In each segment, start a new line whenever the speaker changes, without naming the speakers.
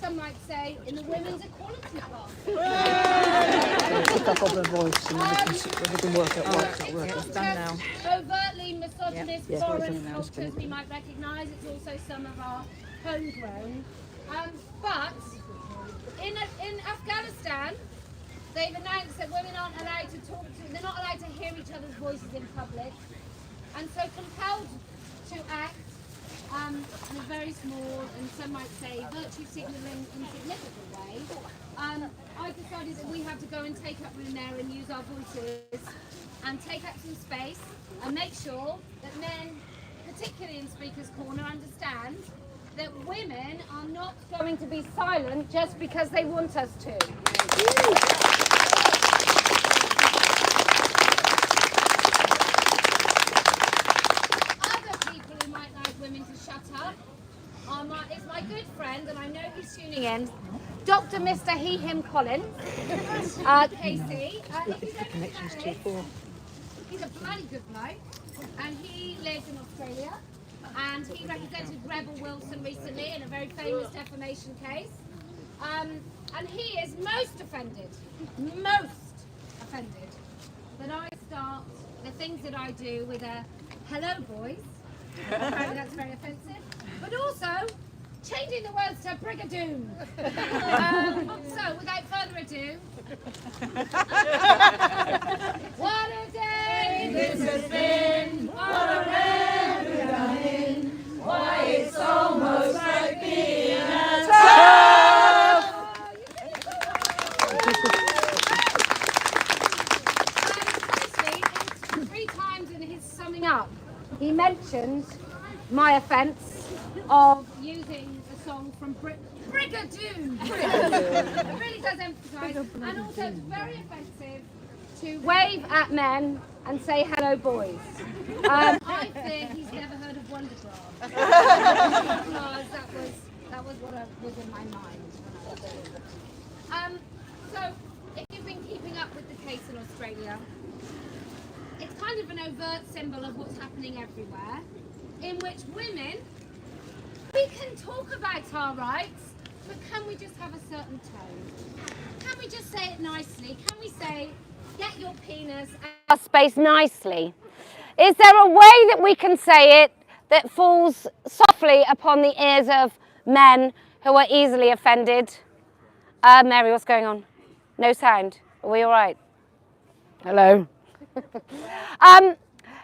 some might say, in the women's equality path.
Pick up on the voice and we can work out why it's not working.
It's not just overtly misogynist foreign cultures we might recognise, it's also some of our homegrown. But in Afghanistan, they've announced that women aren't allowed to talk to, they're not allowed to hear each other's voices in public, and so compelled to act in a very small, and some might say virtue signalling insignificant way. I decided that we have to go and take up room there and use our voices and take up some space and make sure that men, particularly in Speaker's Corner, understand that women are not going to be silent just because they want us to. Women to shut up is my good friend, and I know he's tuning in, Dr. Mr. He, Him Collins, Casey. He's a bloody good bloke, and he lives in Australia, and he represented Rebel Wilson recently in a very famous defamation case, and he is most offended that I start the things that I do with a hello boys. Apparently that's very offensive, but also changing the words to brigadoon. So without further ado, what a day this has been, what a land we are in, why it's almost like being a tough. And 3 times in his summing up, he mentioned my offence of using a song from Brigadoon. It really does emphasise, and also it's very offensive to wave at men and say hello boys. I fear he's never heard of Wondergraph, because that was what was in my mind when I was doing it. So if you've been keeping up with the case in Australia, it's kind of an overt symbol of what's happening everywhere, in which women, we can talk about our rights, but can we just have a certain tone? Can we just say it nicely? Can we say, get your penis out of our space nicely? Is there a way that we can say it that falls softly upon the ears of men who are easily offended? Mary, what's going on? No sound. Are we all right? Hello?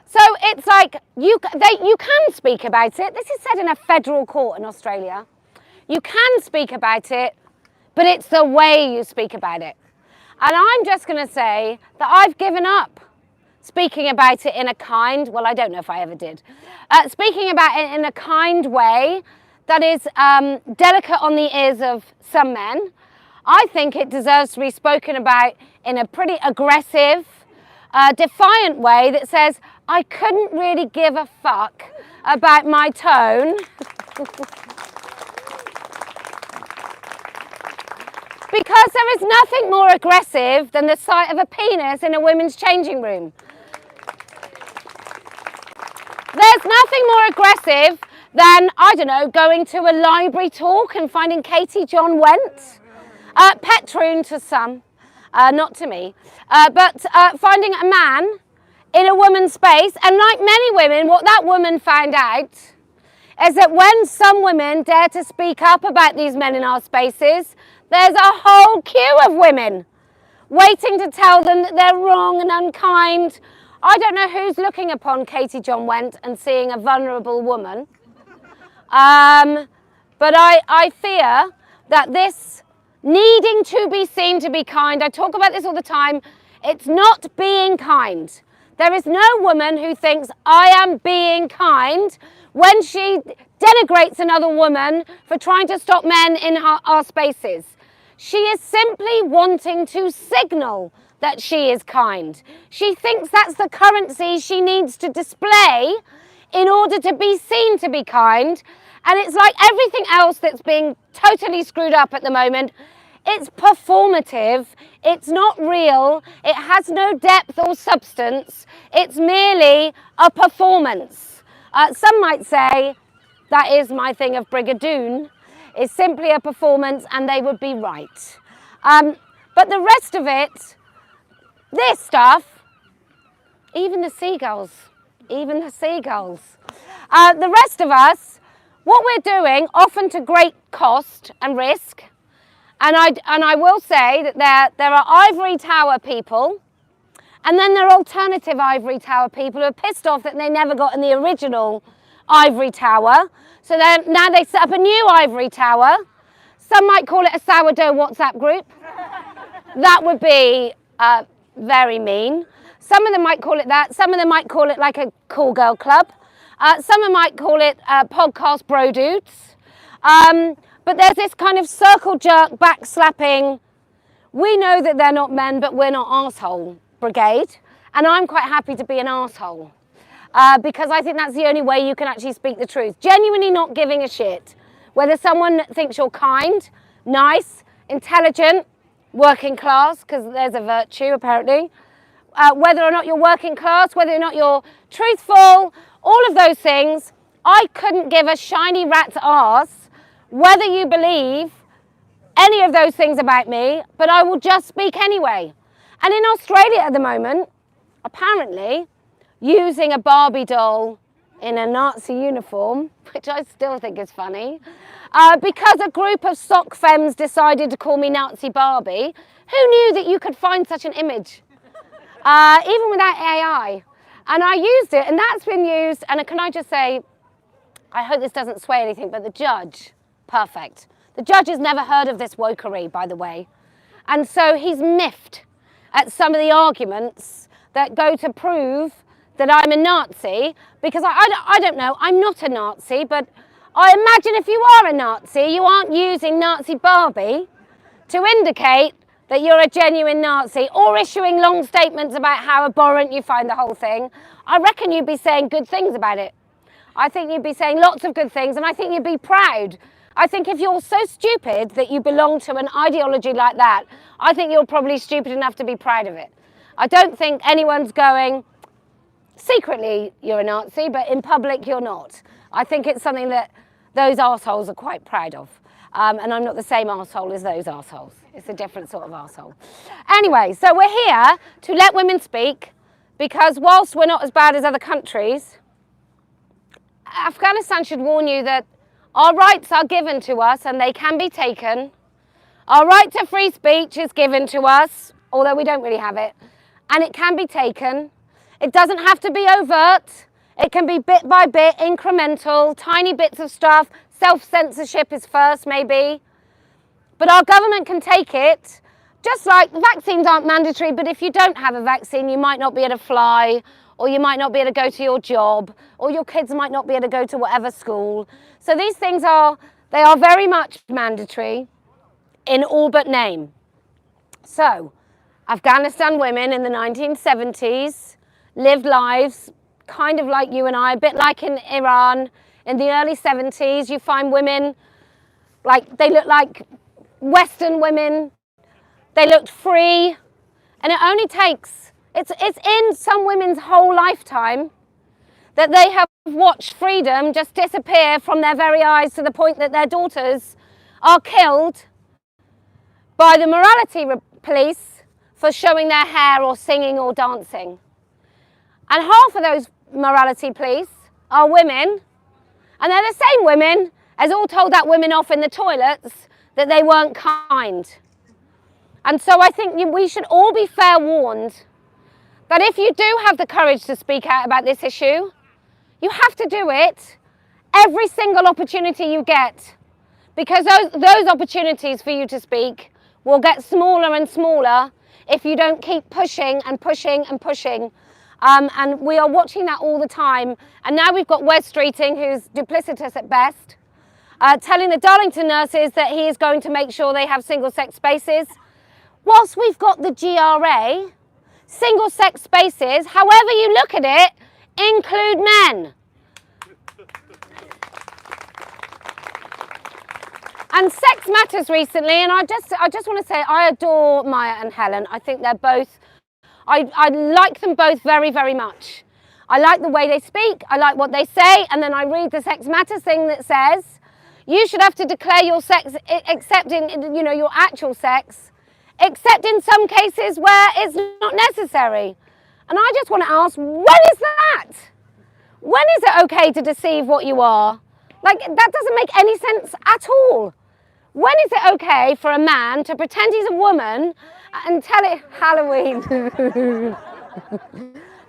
So it's like you can speak about it. This is said in a federal court in Australia. You can speak about it, but it's the way you speak about it. And I'm just going to say that I've given up speaking about it in a kind, well, I don't know if I ever did, speaking about it in a kind way that is delicate on the ears of some men. I think it deserves to be spoken about in a pretty aggressive, defiant way that says, I couldn't really give a fuck about my tone. Because there is nothing more aggressive than the sight of a penis in a women's changing room. There's nothing more aggressive than, I don't know, going to a library talk and finding Katie John Went. Petroon to some. Not to me, but finding a man in a woman's space, and like many women, what that woman found out is that when some women dare to speak up about these men in our spaces, there's a whole queue of women waiting to tell them that they're wrong and unkind. I don't know who's looking upon Katie John Went and seeing a vulnerable woman, but I fear that this needing to be seen to be kind, I talk about this all the time, it's not being kind. There is no woman who thinks I am being kind when she denigrates another woman for trying to stop men in our spaces. She is simply wanting to signal that she is kind. She thinks that's the currency she needs to display in order to be seen to be kind. And it's like everything else that's being totally screwed up at the moment. It's performative, it's not real, it has no depth or substance, it's merely a performance. Some might say that is my thing of Brigadoon. is simply a performance and they would be right. But the rest of it, this stuff, even the seagulls, the rest of us, what we're doing, often to great cost and risk, and I will say that there are ivory tower people, and then there are alternative ivory tower people who are pissed off that they never got in the original ivory tower. So now they set up a new ivory tower. Some might call it a sourdough WhatsApp group. That would be very mean. Some of them might call it that. Some of them might call it like a cool girl club. Some of them might call it podcast bro dudes. But there's this kind of circle jerk, back slapping. We know that they're not men, but we're not arsehole brigade. And I'm quite happy to be an arsehole. Because I think that's the only way you can actually speak the truth. Genuinely not giving a shit. Whether someone thinks you're kind, nice, intelligent, working class, because there's a virtue apparently. Whether or not you're working class, whether or not you're truthful, all of those things, I couldn't give a shiny rat's arse whether you believe any of those things about me, but I will just speak anyway. And in Australia at the moment, apparently, using a Barbie doll in a Nazi uniform, which I still think is funny, because a group of sock femmes decided to call me Nazi Barbie. Who knew that you could find such an image? Even without AI. And I used it, and that's been used, and can I just say, I hope this doesn't sway anything, but the judge, perfect. The judge has never heard of this wokery, by the way. And so he's miffed at some of the arguments that go to prove that I'm a Nazi, because I don't know, I'm not a Nazi, but I imagine if you are a Nazi, you aren't using Nazi Barbie to indicate that you're a genuine Nazi, or issuing long statements about how abhorrent you find the whole thing. I reckon you'd be saying good things about it. I think you'd be saying lots of good things, and I think you'd be proud. I think if you're so stupid that you belong to an ideology like that, I think you're probably stupid enough to be proud of it. I don't think anyone's going, secretly you're a Nazi, but in public you're not. I think it's something that those arseholes are quite proud of. And I'm not the same arsehole as those arseholes. It's a different sort of arsehole. Anyway, so we're here to let women speak, because whilst we're not as bad as other countries, Afghanistan should warn you that our rights are given to us and they can be taken. Our right to free speech is given to us, although we don't really have it, and it can be taken. It doesn't have to be overt. It can be bit by bit, incremental, tiny bits of stuff. Self-censorship is first, maybe. But our government can take it, just like the vaccines aren't mandatory, but if you don't have a vaccine, you might not be able to fly, or you might not be able to go to your job, or your kids might not be able to go to whatever school. So these things are very much mandatory in all but name. So, Afghanistan women in the 1970s lived lives kind of like you and I, a bit like in Iran. In the early 70s, you find women, like, they look like Western women. They looked free. And it only takes, it's in some women's whole lifetime that they have watched freedom just disappear from their very eyes, to the point that their daughters are killed by the morality police for showing their hair or singing or dancing. And half of those morality police are women, and they're the same women as all told that women off in the toilets that they weren't kind. And so I think we should all be fair warned that if you do have the courage to speak out about this issue, you have to do it every single opportunity you get, because those opportunities for you to speak will get smaller and smaller if you don't keep pushing and pushing and pushing. And we are watching that all the time. And now we've got Wes Streeting, who's duplicitous at best, telling the Darlington nurses that he is going to make sure they have single-sex spaces. Whilst we've got the GRA, single-sex spaces, however you look at it, include men. And Sex Matters recently, and I just want to say I adore Maya and Helen. I think they're both, I like them both very, very much. I like the way they speak, I like what they say, and then I read the Sex Matters thing that says, You should have to declare your sex, except in, your actual sex, except in some cases where it's not necessary. And I just want to ask, when is that? When is it okay to deceive what you are? Like, that doesn't make any sense at all. When is it okay for a man to pretend he's a woman and tell it Halloween?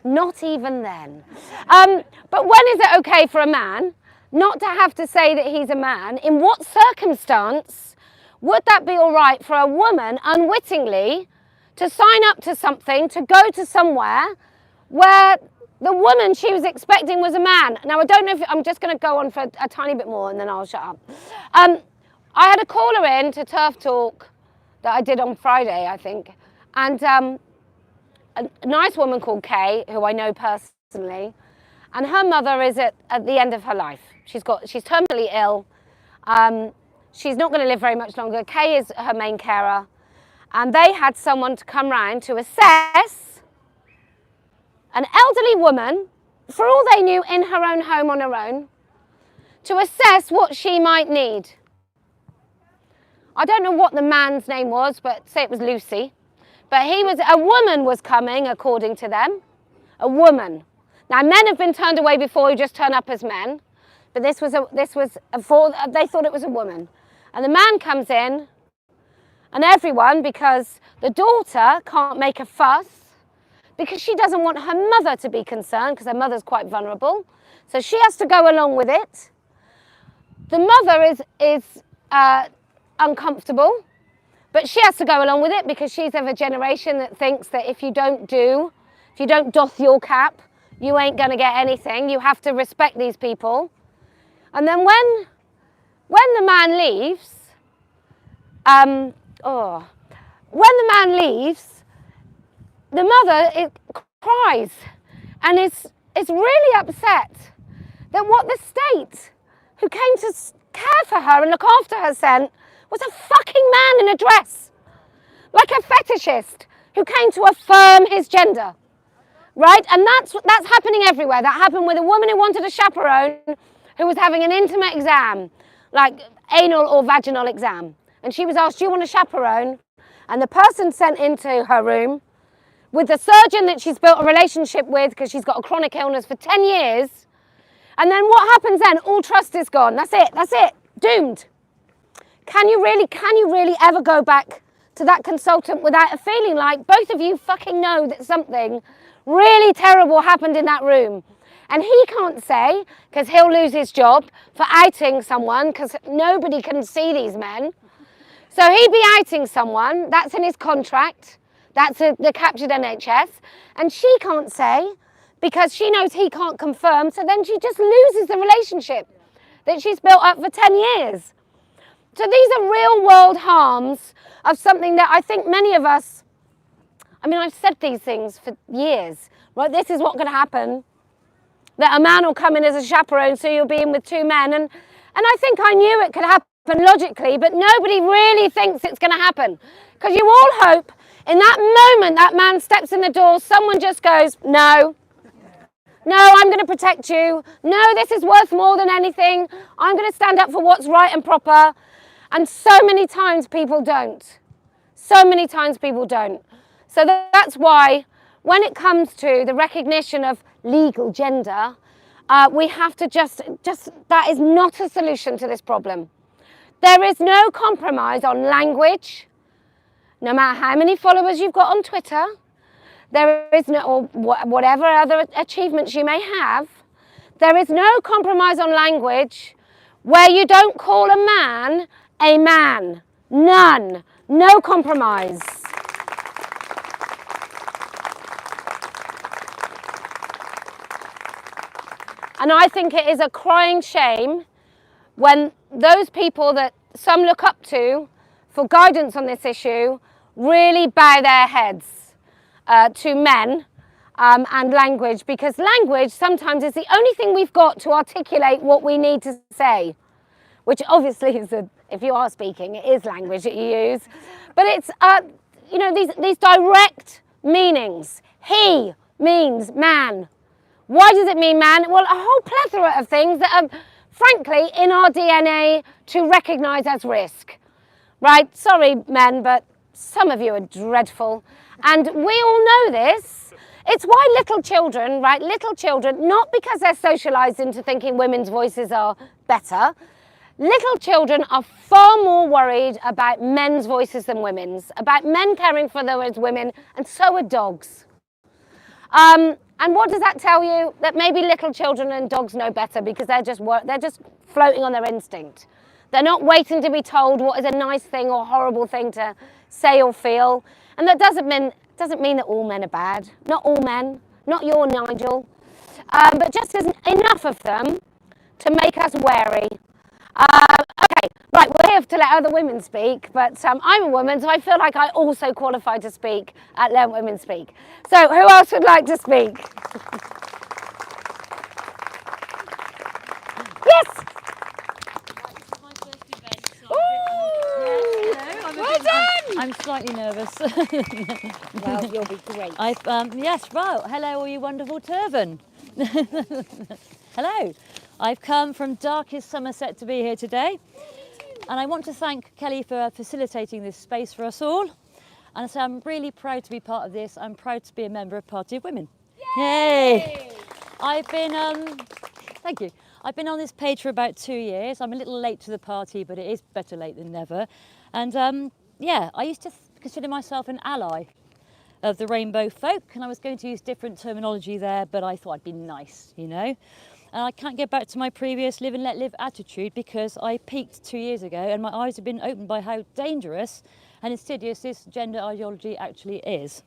Not even then. But when is it okay for a man not to have to say that he's a man? In what circumstance would that be all right for a woman unwittingly to sign up to something, to go to somewhere where the woman she was expecting was a man? Now, I don't know if I'm just going to go on for a tiny bit more and then I'll shut up. I had a caller in to Turf Talk that I did on Friday, I think, and a nice woman called Kay, who I know personally, and her mother is at the end of her life. She's terminally ill. She's not going to live very much longer. Kay is her main carer, and they had someone to come round to assess an elderly woman, for all they knew, in her own home on her own, to assess what she might need. I don't know what the man's name was, but say it was Lucy. But a woman was coming, according to them. A woman. Now, men have been turned away before who just turn up as men. But they thought it was a woman. And the man comes in, and everyone, because the daughter can't make a fuss, because she doesn't want her mother to be concerned, because her mother's quite vulnerable. So she has to go along with it. The mother is uncomfortable, but she has to go along with it because she's of a generation that thinks that if you don't doff your cap, you ain't going to get anything. You have to respect these people. And then when the man leaves, the mother cries and is really upset that what the state, who came to care for her and look after her, sent was a fucking man in a dress, like a fetishist who came to affirm his gender, right? And that's happening everywhere. That happened with a woman who wanted a chaperone who was having an intimate exam, like anal or vaginal exam. And she was asked, do you want a chaperone? And the person sent into her room with the surgeon that she's built a relationship with because she's got a chronic illness for 10 years. And then what happens then? All trust is gone. That's it, doomed. Can you really ever go back to that consultant without a feeling like both of you fucking know that something really terrible happened in that room? And he can't say, because he'll lose his job, for outing someone, because nobody can see these men. So he'd be outing someone, that's in his contract, that's the captured NHS, and she can't say, because she knows he can't confirm, so then she just loses the relationship that she's built up for 10 years. So these are real world harms of something that I think many of us, I've said these things for years, right? This is what's going to happen, that a man will come in as a chaperone, so you'll be in with two men. And I think I knew it could happen logically, but nobody really thinks it's going to happen. Because you all hope in that moment that man steps in the door, someone just goes, no, I'm going to protect you. No, this is worth more than anything. I'm going to stand up for what's right and proper. And so many times people don't. So that's why when it comes to the recognition of legal gender, we have to just that is not a solution to this problem. There is no compromise on language, no matter how many followers you've got on Twitter. There is no, or whatever other achievements you may have, there is no compromise on language where you don't call a man a man. None. No compromise. And I think it is a crying shame when those people that some look up to for guidance on this issue really bow their heads to men and language, because language sometimes is the only thing we've got to articulate what we need to say, which obviously is, if you are speaking, it is language that you use. But it's, these direct meanings. He means man. Why does it mean man? Well, a whole plethora of things that are frankly, in our DNA to recognise as risk. Right? Sorry, men, but some of you are dreadful. And we all know this. It's why little children, right? Little children, not because they're socialised into thinking women's voices are better. Little children are far more worried about men's voices than women's, about men caring for them as women, and so are dogs. And what does that tell you? That maybe little children and dogs know better because they're just floating on their instinct. They're not waiting to be told what is a nice thing or horrible thing to say or feel. And that doesn't mean that all men are bad. Not all men, not your Nigel, but just enough of them to make us wary. Okay, right, we're here to let other women speak, but I'm a woman, so I feel like I also qualify to speak at Let Women Speak. So who else would like to speak? Yes! Well done!
I'm slightly nervous.
Well, you'll be great.
Yes, right. Hello, all you wonderful turban. Hello. I've come from darkest Somerset to be here today. And I want to thank Kelly for facilitating this space for us all. And so I'm really proud to be part of this. I'm proud to be a member of Party of Women. Yay! I've been, thank you. I've been on this page for about 2 years. I'm a little late to the party, but it is better late than never. And yeah, I used to consider myself an ally of the rainbow folk, and I was going to use different terminology there, but I thought I'd be nice, you know. And I can't get back to my previous live and let live attitude because I peaked 2 years ago and my eyes have been opened by how dangerous and insidious this gender ideology actually is.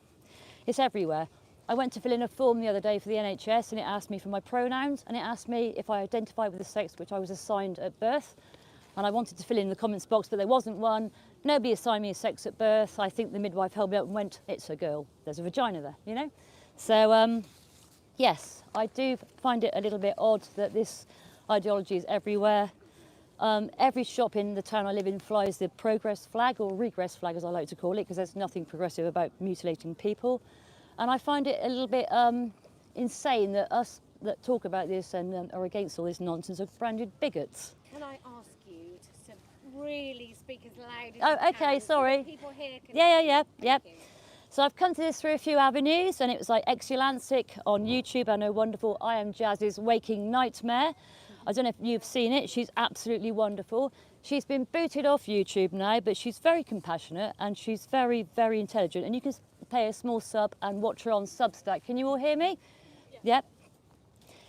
It's everywhere. I went to fill in a form the other day for the NHS and it asked me for my pronouns and it asked me if I identified with the sex which I was assigned at birth. And I wanted to fill in the comments box, but there wasn't one. Nobody assigned me a sex at birth. I think the midwife held me up and went, it's a girl. There's a vagina there, you know? So, yes, I do find it a little bit odd that this ideology is everywhere. Every shop in the town I live in flies the progress flag, or regress flag as I like to call it, because there's nothing progressive about mutilating people. And I find it a little bit insane that us that talk about this and are against all this nonsense are branded bigots.
Can I ask you to really speak as loud as you
Oh, okay,
can,
sorry.
so people here can
Yeah.
Thank you.
So I've come to this through a few avenues, and it was like Exulancic on YouTube. I know wonderful I Am Jazz's Waking Nightmare. I don't know if you've seen it. She's absolutely wonderful. She's been booted off YouTube now, but she's very compassionate and she's very, very intelligent. And you can pay a small sub and watch her on Substack. Can you all hear me? Yep.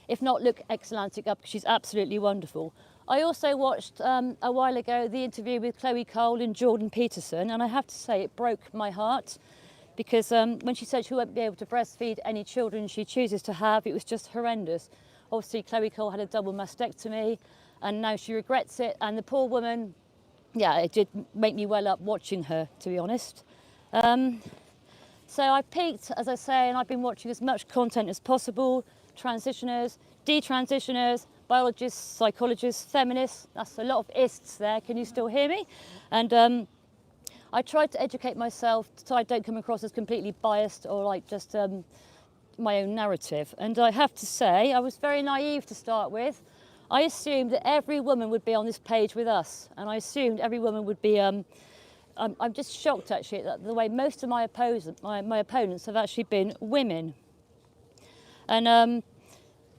If not, look Exulancic up because she's absolutely wonderful. I also watched a while ago the interview with Chloe Cole and Jordan Peterson, and I have to say it broke my heart. Because when she said she won't be able to breastfeed any children she chooses to have, it was just horrendous. Obviously, Chloe Cole had a double mastectomy and now she regrets it. And the poor woman, yeah, it did make me well up watching her, to be honest. So I peaked, as I say, and I've been watching as much content as possible. Transitioners, detransitioners, biologists, psychologists, feminists. That's a lot of ists there. Can you still hear me? And I tried to educate myself so I don't come across as completely biased or like just my own narrative. And I have to say, I was very naive to start with. I assumed that every woman would be on this page with us. And I assumed every woman would be, I'm just shocked actually at the way most of my opponents have actually been women. And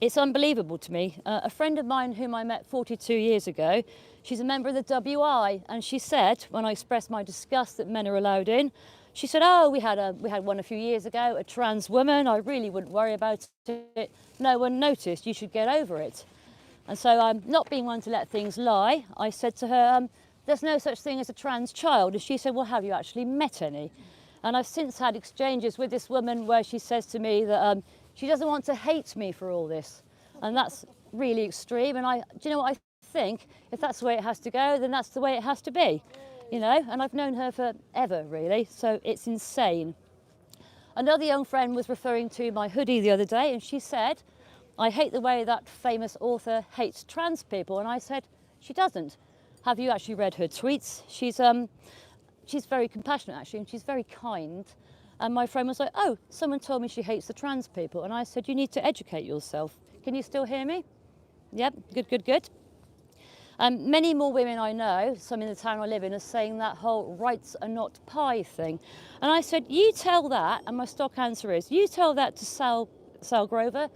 it's unbelievable to me. A friend of mine whom I met 42 years ago, she's a member of the WI, and she said, when I expressed my disgust that men are allowed in, she said, oh, we had one a few years ago, a trans woman, I really wouldn't worry about it. No one noticed, you should get over it. And so not being one to let things lie, I said to her, there's no such thing as a trans child. And she said, well, have you actually met any? And I've since had exchanges with this woman where she says to me that she doesn't want to hate me for all this. And that's really extreme. And do you know what I think? If that's the way it has to go, then that's the way it has to be. You know, and I've known her forever, really. So it's insane. Another young friend was referring to my hoodie the other day, and she said, I hate the way that famous author hates trans people. And I said, she doesn't. Have you actually read her tweets? She's very compassionate, actually, and she's very kind. And my friend was like, oh, someone told me she hates the trans people. And I said, you need to educate yourself. Can you still hear me? Yep, good. And many more women I know, some in the town I live in, are saying that whole rights are not pie thing. And I said, you tell that, and my stock answer is, you tell that to Sal Grover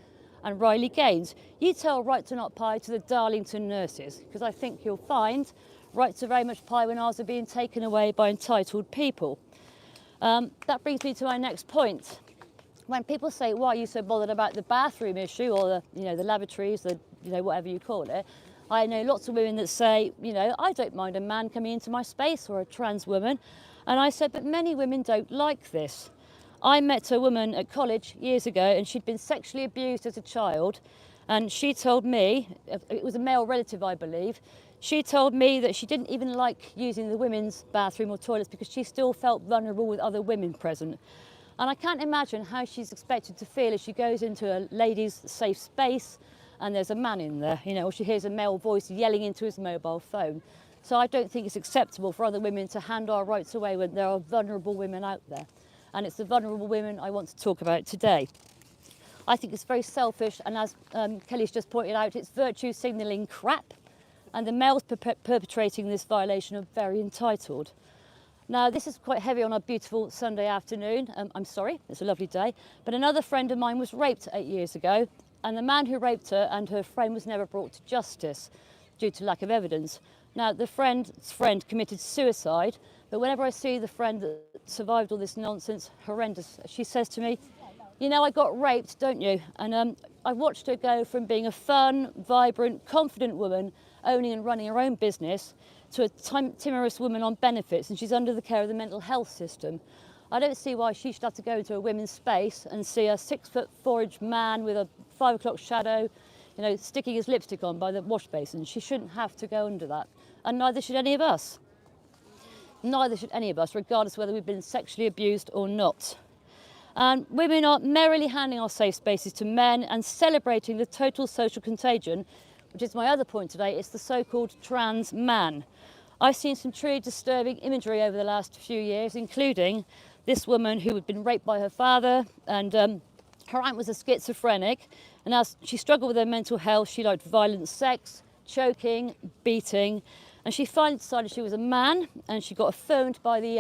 and Riley Gaines. You tell rights are not pie to the Darlington nurses, because I think you'll find rights are very much pie when ours are being taken away by entitled people. That brings me to my next point. When people say, why are you so bothered about the bathroom issue or the lavatories, whatever you call it, I know lots of women that say, I don't mind a man coming into my space or a trans woman. And I said, but many women don't like this. I met a woman at college years ago and she'd been sexually abused as a child. And she told me, it was a male relative, I believe, she told me that she didn't even like using the women's bathroom or toilets because she still felt vulnerable with other women present. And I can't imagine how she's expected to feel if she goes into a ladies' safe space and there's a man in there, or she hears a male voice yelling into his mobile phone. So I don't think it's acceptable for other women to hand our rights away when there are vulnerable women out there. And it's the vulnerable women I want to talk about today. I think it's very selfish, and as Kelly's just pointed out, it's virtue signalling crap, and the males perpetrating this violation are very entitled. Now, this is quite heavy on a beautiful Sunday afternoon. I'm sorry, it's a lovely day, but another friend of mine was raped 8 years ago, and the man who raped her and her friend was never brought to justice due to lack of evidence. Now, the friend's friend committed suicide, but whenever I see the friend that survived all this nonsense, horrendous, she says to me, I got raped, don't you? And I watched her go from being a fun, vibrant, confident woman, owning and running her own business, to a timorous woman on benefits, and she's under the care of the mental health system. I don't see why she should have to go into a women's space and see a 6'4" man with a 5 o'clock shadow, sticking his lipstick on by the wash basin. She shouldn't have to go under that, and neither should any of us. Neither should any of us, regardless whether we've been sexually abused or not. And women are merrily handing our safe spaces to men and celebrating the total social contagion, which is my other point today. It's the so-called trans man. I've seen some truly disturbing imagery over the last few years, including this woman who had been raped by her father, and her aunt was a schizophrenic, and as she struggled with her mental health, she liked violent sex, choking, beating, and she finally decided she was a man, and she got affirmed by the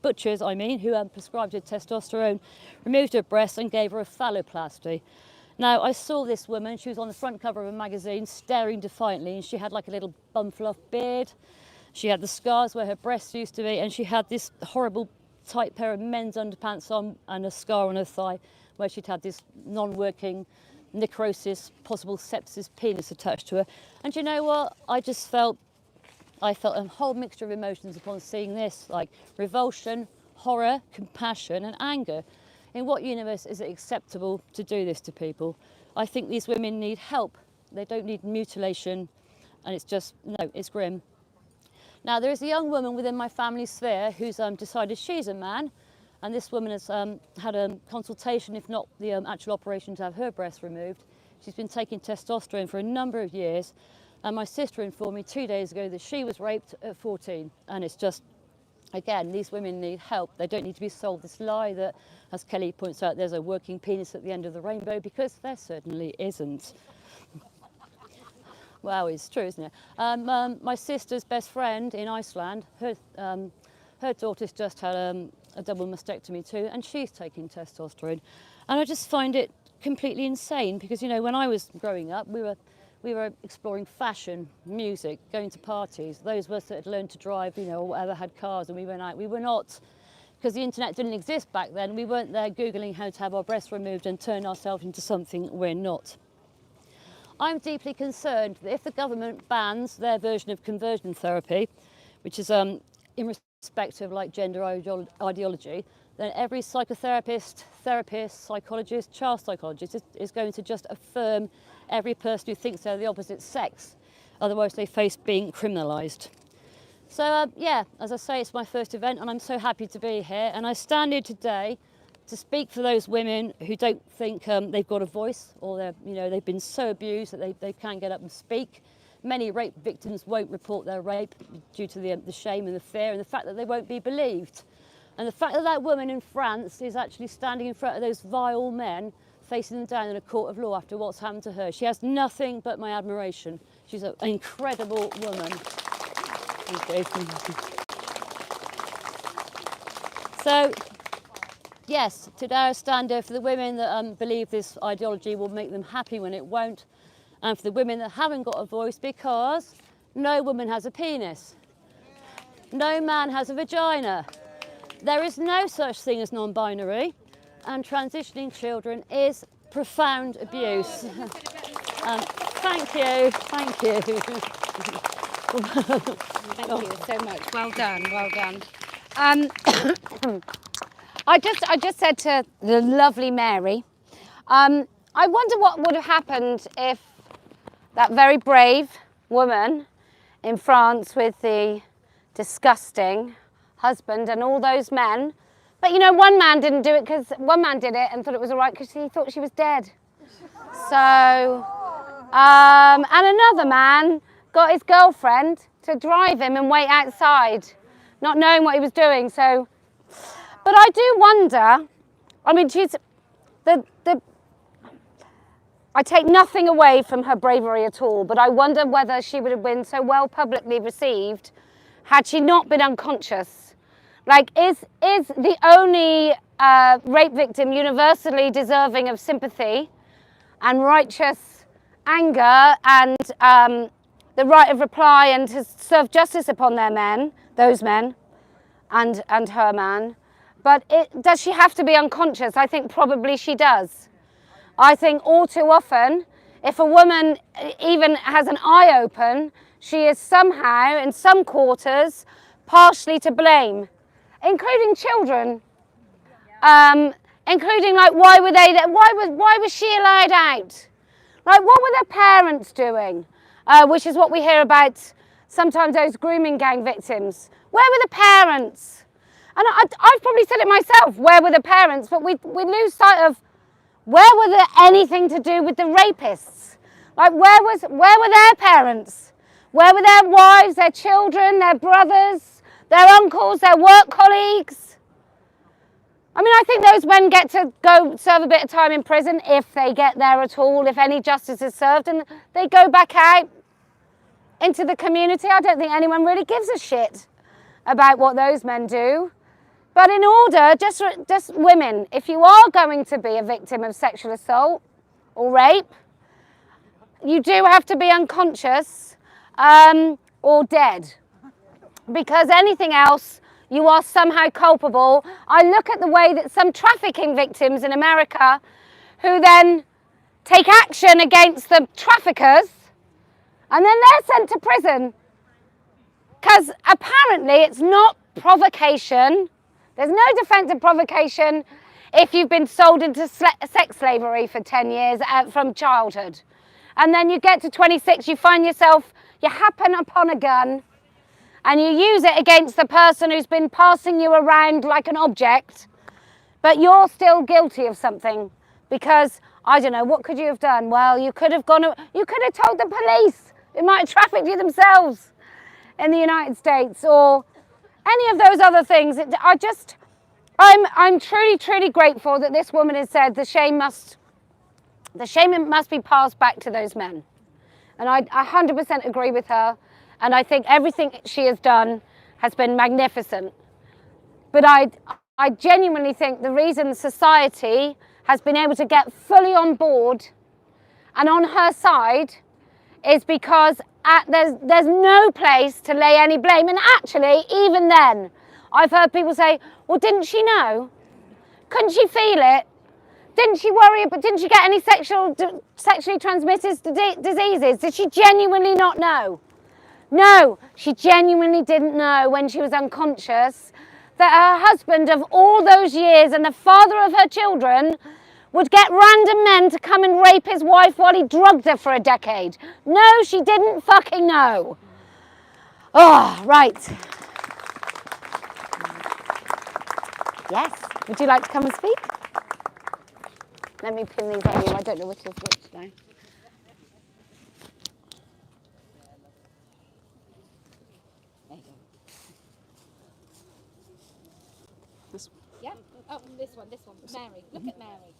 butchers, who prescribed her testosterone, removed her breasts and gave her a phalloplasty. Now, I saw this woman, she was on the front cover of a magazine, staring defiantly, and she had like a little bum-fluff beard. She had the scars where her breasts used to be, and she had this horrible tight pair of men's underpants on and a scar on her thigh where she'd had this non-working necrosis, possible sepsis penis attached to her. And you know what? I felt a whole mixture of emotions upon seeing this, like revulsion, horror, compassion and anger. In what universe is it acceptable to do this to people? I think these women need help. They don't need mutilation, and it's grim. Now, there is a young woman within my family sphere who's decided she's a man, and this woman has had a consultation, if not the actual operation to have her breasts removed. She's been taking testosterone for a number of years, and my sister informed me 2 days ago that she was raped at 14, and it's just, again, these women need help. They don't need to be sold this lie that, as Kelly points out, there's a working penis at the end of the rainbow, because there certainly isn't. Well, it's true, isn't it? My sister's best friend in Iceland, her daughter's just had a double mastectomy too, and she's taking testosterone. And I just find it completely insane because, when I was growing up, we were exploring fashion, music, going to parties. Those of us that had learned to drive, or whatever, had cars and we went out. We were not, because the internet didn't exist back then, we weren't there Googling how to have our breasts removed and turn ourselves into something we're not. I'm deeply concerned that if the government bans their version of conversion therapy, which is in respect of like gender ideology, then every psychotherapist, therapist, psychologist, child psychologist is going to just affirm every person who thinks they're the opposite sex. Otherwise they face being criminalised. So yeah, as I say, it's my first event and I'm so happy to be here, and I stand here today to speak for those women who don't think they've got a voice, or they've been so abused that they can't get up and speak. Many rape victims won't report their rape due to the shame and the fear and the fact that they won't be believed. And the fact that that woman in France is actually standing in front of those vile men, facing them down in a court of law after what's happened to her. She has nothing but my admiration. She's an incredible woman. So, yes, today I stand here for the women that believe this ideology will make them happy when it won't, and for the women that haven't got a voice, because no woman has a penis. No man has a vagina. There is no such thing as non-binary, and transitioning children is profound abuse. Thank you.
Thank you so much. Well done. Well done. I just said to the lovely Mary, I wonder what would have happened if that very brave woman in France with the disgusting husband and all those men, but you know, one man didn't do it because one man did it and thought it was all right because he thought she was dead. So, and another man got his girlfriend to drive him and wait outside, not knowing what he was doing. So, but I do wonder, I mean, I take nothing away from her bravery at all, but I wonder whether she would have been so well publicly received had she not been unconscious. Like, is the only rape victim universally deserving of sympathy and righteous anger and the right of reply and to serve justice upon their men, those men, and her man? But does she have to be unconscious? I think probably she does. I think all too often, if a woman even has an eye open, she is somehow, in some quarters, partially to blame, including children, including like why were they there? Why was she allowed out? Like, what were their parents doing? Which is what we hear about sometimes those grooming gang victims. Where were the parents? And I've probably said it myself, where were the parents? But we lose sight of where were there anything to do with the rapists? Like, where were their parents? Where were their wives, their children, their brothers, their uncles, their work colleagues? I mean, I think those men get to go serve a bit of time in prison if they get there at all, if any justice is served, and they go back out into the community. I don't think anyone really gives a shit about what those men do. But in order, just women, if you are going to be a victim of sexual assault or rape, you do have to be unconscious or dead. Because anything else, you are somehow culpable. I look at the way that some trafficking victims in America who then take action against the traffickers and then they're sent to prison. Because apparently it's not provocation. There's no defence of provocation if you've been sold into sex slavery for 10 years from childhood. And then you get to 26, you find yourself, you happen upon a gun and you use it against the person who's been passing you around like an object, but you're still guilty of something because, I don't know, what could you have done? Well, you could have told the police. They might have trafficked you themselves in the United States or any of those other things. I'm truly, truly grateful that this woman has said the shame must be passed back to those men. And I 100% agree with her. And I think everything she has done has been magnificent. But I genuinely think the reason society has been able to get fully on board and on her side is because there's no place to lay any blame. And actually, even then, I've heard people say, well, didn't she know? Couldn't she feel it? Didn't she worry? But didn't she get any sexually transmitted diseases? Did she genuinely not know? No, she genuinely didn't know when she was unconscious that her husband of all those years and the father of her children would get random men to come and rape his wife while he drugged her for a decade. No, she didn't fucking know. Oh, right. Yes, would you like to come and speak? Let me pin these on you. I don't know which is which now. There you go. This one. Yeah? Oh, this one. Mary. Look at Mary.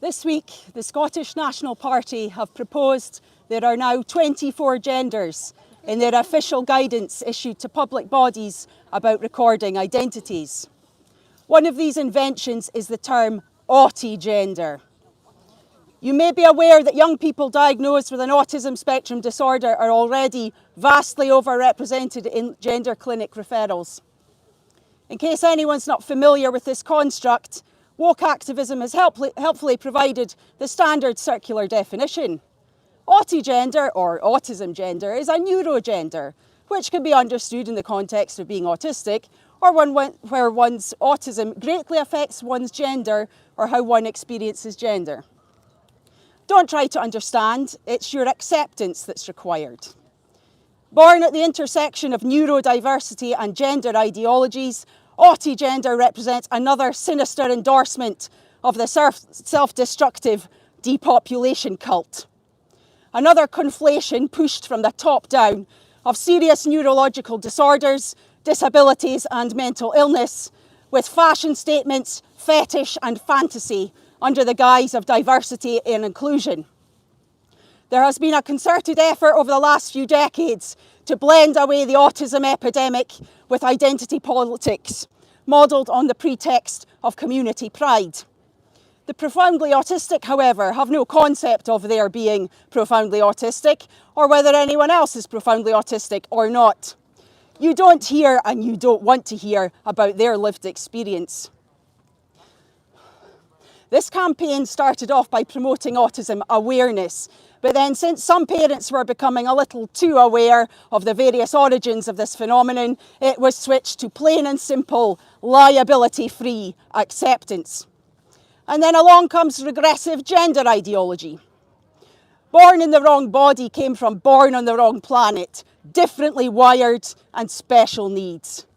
This week, the Scottish National Party have proposed there are now 24 genders in their official guidance issued to public bodies about recording identities. One of these inventions is the term Autigender. You may be aware that young people diagnosed with an autism spectrum disorder are already vastly overrepresented in gender clinic referrals. In case anyone's not familiar with this construct, woke activism has helpfully provided the standard circular definition. Autigender, or autism gender, is a neurogender, which can be understood in the context of being autistic, or one where one's autism greatly affects one's gender or how one experiences gender. Don't try to understand, it's your acceptance that's required. Born at the intersection of neurodiversity and gender ideologies, Autigender represents another sinister endorsement of the self-destructive depopulation cult. Another conflation pushed from the top down of serious neurological disorders, disabilities and mental illness with fashion statements, fetish and fantasy under the guise of diversity and inclusion. There has been a concerted effort over the last few decades to blend away the autism epidemic with identity politics, modelled on the pretext of community pride. The profoundly autistic, however, have no concept of their being profoundly autistic or whether anyone else is profoundly autistic or not. You don't hear and you don't want to hear about their lived experience. This campaign started off by promoting autism awareness, but then since some parents were becoming a little too aware of the various origins of this phenomenon, it was switched to plain and simple, liability-free acceptance. And then along comes regressive gender ideology. Born in the wrong body came from born on the wrong planet, differently wired and special needs.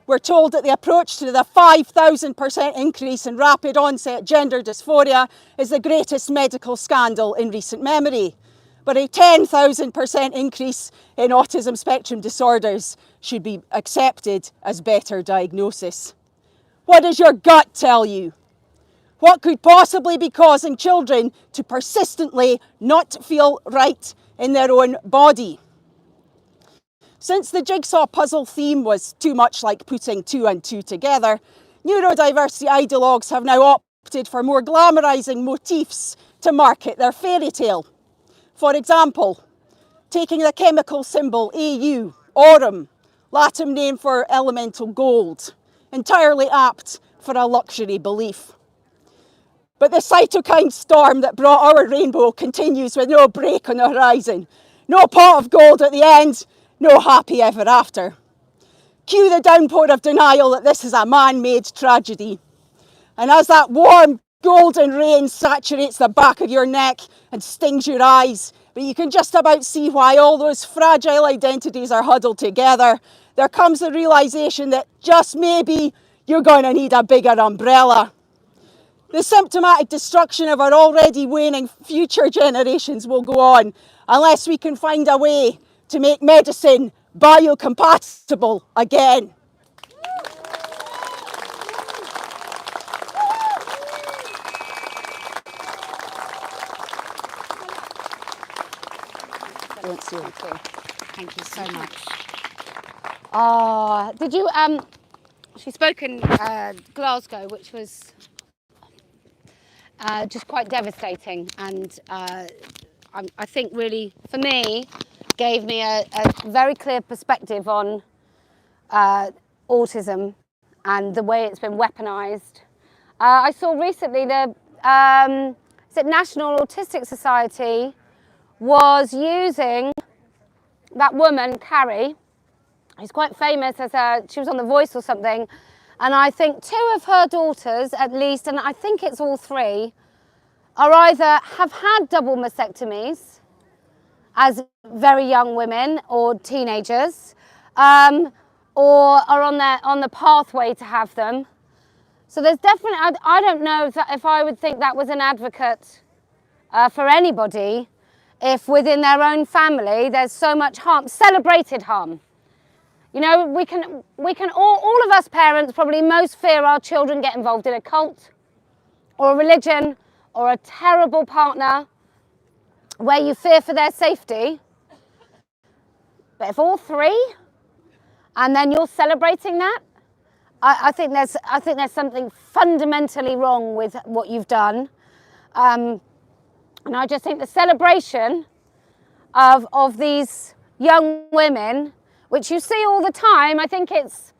We're told that the approach to the 5,000% increase in rapid onset gender dysphoria is the greatest medical scandal in recent memory. But a 10,000% increase in autism spectrum disorders should be accepted as better diagnosis. What does your gut tell you? What could possibly be causing children to persistently not feel right in their own body? Since the jigsaw puzzle theme was too much like putting two and two together, neurodiversity ideologues have now opted for more glamorising motifs to market their fairy tale. For example, taking the chemical symbol AU, aurum, Latin name for elemental gold, entirely apt for a luxury belief. But the cytokine storm that brought our rainbow continues with no break on the horizon. No pot of gold at the end, no happy ever after. Cue the downpour of denial that this is a man-made tragedy. And as that warm golden rain saturates the back of your neck and stings your eyes, but you can just about see why all those fragile identities are huddled together, there comes the realisation that just maybe you're going to need a bigger umbrella. The symptomatic destruction of our already waning future generations will go on unless we can find a way to make medicine biocompatible again.
Thank you so much. Did you, she spoke in Glasgow, which was just quite devastating, and I think really, for me, gave me a very clear perspective on autism and the way it's been weaponised. I saw recently the National Autistic Society was using that woman, Carrie, who's quite famous as she was on The Voice or something, and I think two of her daughters at least, and I think it's all three, are either have had double mastectomies as very young women or teenagers, or are on the pathway to have them. So there's definitely, I don't know if I would think that was an advocate for anybody, if within their own family there's so much harm, celebrated harm. You know, we can all of us parents probably most fear our children get involved in a cult or a religion or a terrible partner where you fear for their safety. But if all three, and then you're celebrating that, I think there's something fundamentally wrong with what you've done. And I just think the celebration of these young women, which you see all the time, I think it's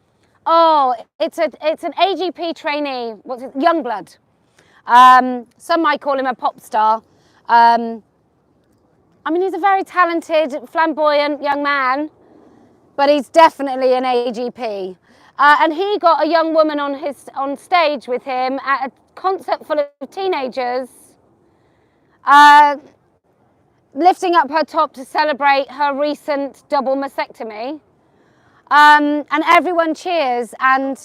an AGP trainee, what's it, Youngblood. Some might call him a pop star. I mean, he's a very talented, flamboyant young man, but he's definitely an AGP. And he got a young woman on stage with him at a concert full of teenagers, lifting up her top to celebrate her recent double mastectomy. And everyone cheers. And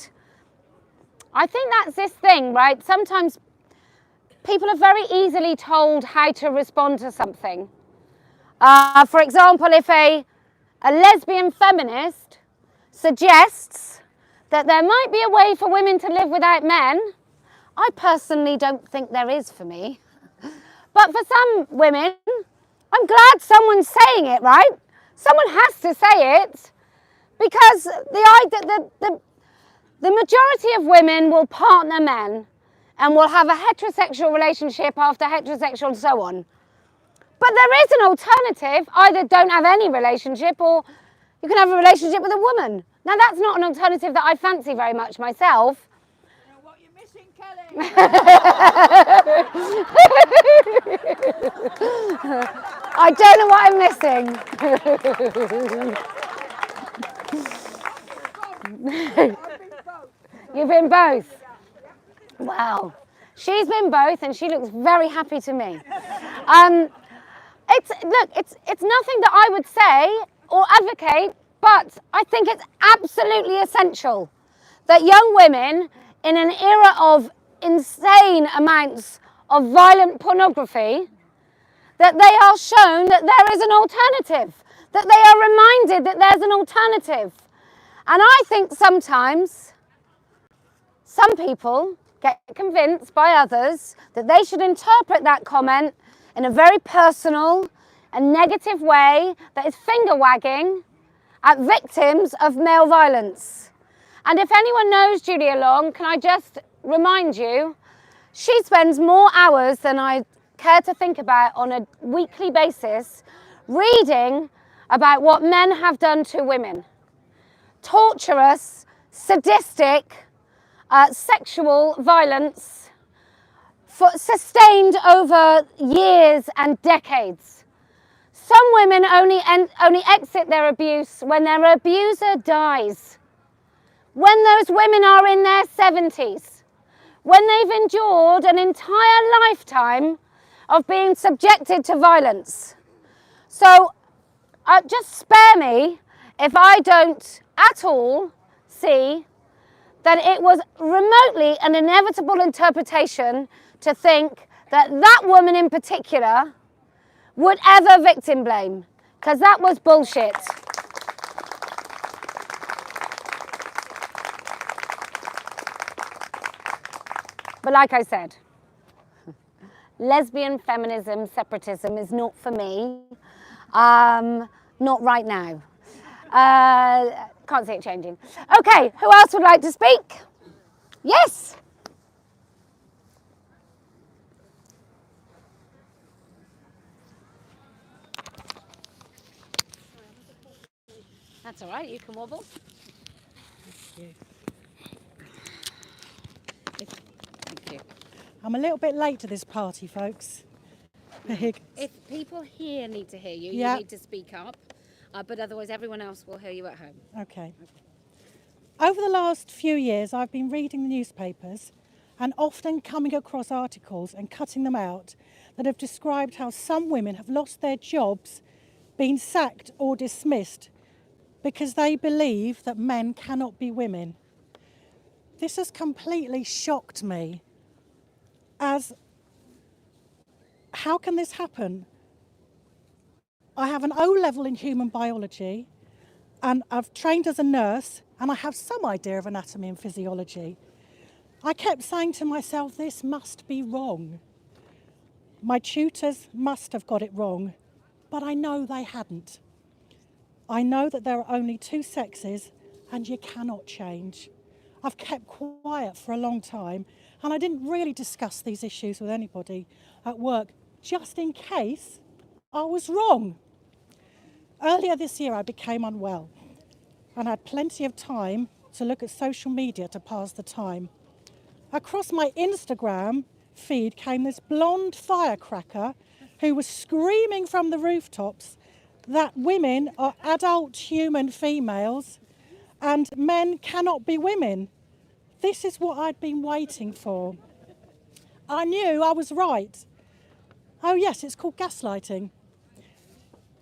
I think that's this thing, right? Sometimes people are very easily told how to respond to something. For example, if a lesbian feminist suggests that there might be a way for women to live without men, I personally don't think there is for me. But for some women, I'm glad someone's saying it, right? Someone has to say it, because the majority of women will partner men and will have a heterosexual relationship after heterosexual and so on. But there is an alternative. Either don't have any relationship, or you can have a relationship with a woman. Now, that's not an alternative that I fancy very much myself.
You know what you're missing, Kelly?
I don't know what I'm missing. You've been both? Wow. She's been both, and she looks very happy to me. It's nothing that I would say or advocate, but I think it's absolutely essential that young women in an era of insane amounts of violent pornography, that they are shown that there is an alternative, that they are reminded that there's an alternative. And I think sometimes some people get convinced by others that they should interpret that comment in a very personal and negative way that is finger wagging at victims of male violence. And if anyone knows Julia Long, can I just remind you, she spends more hours than I care to think about on a weekly basis reading about what men have done to women. Torturous, sadistic, sexual violence sustained over years and decades. Some women only exit their abuse when their abuser dies. When those women are in their 70s, when they've endured an entire lifetime of being subjected to violence. So just spare me if I don't at all see that it was remotely an inevitable interpretation to think that that woman in particular would ever victim blame, because that was bullshit. But like I said, lesbian feminism, separatism is not for me, not right now. Can't see it changing. Okay, who else would like to speak? Yes. That's all right, you can wobble.
Thank you.
I'm a little bit late to this party, folks.
If people here need to hear you,
Yeah.
you need to speak up. But otherwise, everyone else will hear you at home.
Okay. Over the last few years, I've been reading the newspapers and often coming across articles and cutting them out that have described how some women have lost their jobs, been sacked or dismissed because they believe that men cannot be women. This has completely shocked me, as how can this happen? I have an O-level in human biology and I've trained as a nurse and I have some idea of anatomy and physiology. I kept saying to myself, this must be wrong. My tutors must have got it wrong, but I know they hadn't. I know that there are only two sexes and you cannot change. I've kept quiet for a long time and I didn't really discuss these issues with anybody at work, just in case I was wrong. Earlier this year I became unwell and had plenty of time to look at social media to pass the time. Across my Instagram feed came this blonde firecracker who was screaming from the rooftops that women are adult human females and men cannot be women. This is what I'd been waiting for. I knew I was right. Oh yes, it's called gaslighting.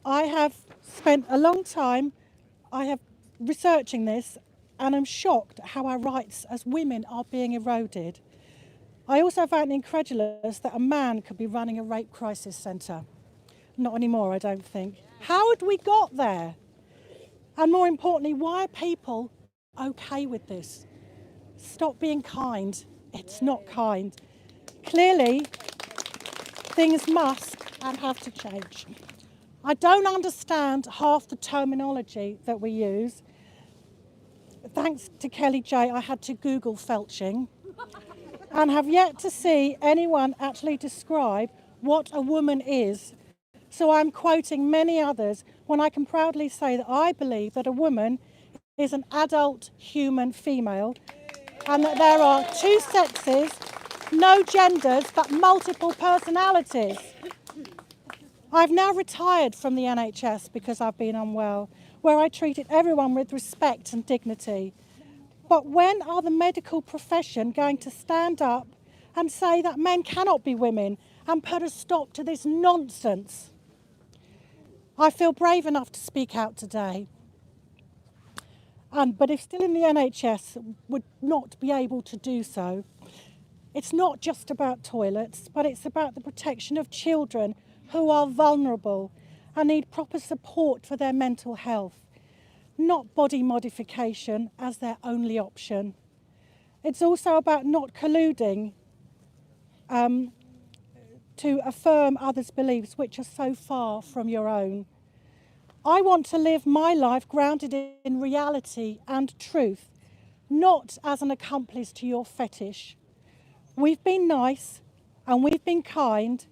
I have spent a long time researching this and I'm shocked at how our rights as women are being eroded. I also found incredulous that a man could be running a rape crisis centre. Not anymore, I don't think. How had we got there? And more importantly, why are people okay with this? Stop being kind. It's not kind. Clearly, things must and have to change. I don't understand half the terminology that we use. Thanks to Kellie-Jay, I had to Google felching and have yet to see anyone actually describe what a woman is. So I'm quoting many others when I can proudly say that I believe that a woman is an adult human female and that there are two sexes, no genders, but multiple personalities. I've now retired from the NHS because I've been unwell, where I treated everyone with respect and dignity. But when are the medical profession going to stand up and say that men cannot be women and put a stop to this nonsense? I feel brave enough to speak out today. But if still in the NHS, would not be able to do so. It's not just about toilets, but it's about the protection of children who are vulnerable and need proper support for their mental health, not body modification as their only option. It's also about not colluding to affirm others' beliefs which are so far from your own. I want to live my life grounded in reality and truth, not as an accomplice to your fetish. We've been nice and we've been kind,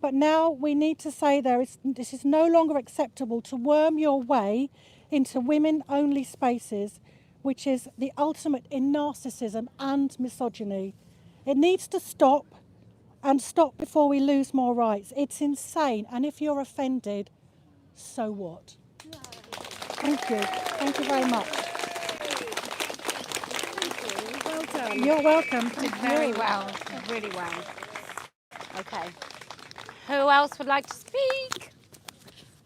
but now we need to say this is no longer acceptable to worm your way into women-only spaces, which is the ultimate in narcissism and misogyny. It needs to stop, and stop before we lose more rights. It's insane, and if you're offended, so what? Thank you. Thank you very much.
Well done.
You're welcome.
Did very well. Really well. Okay. Who else would like to speak?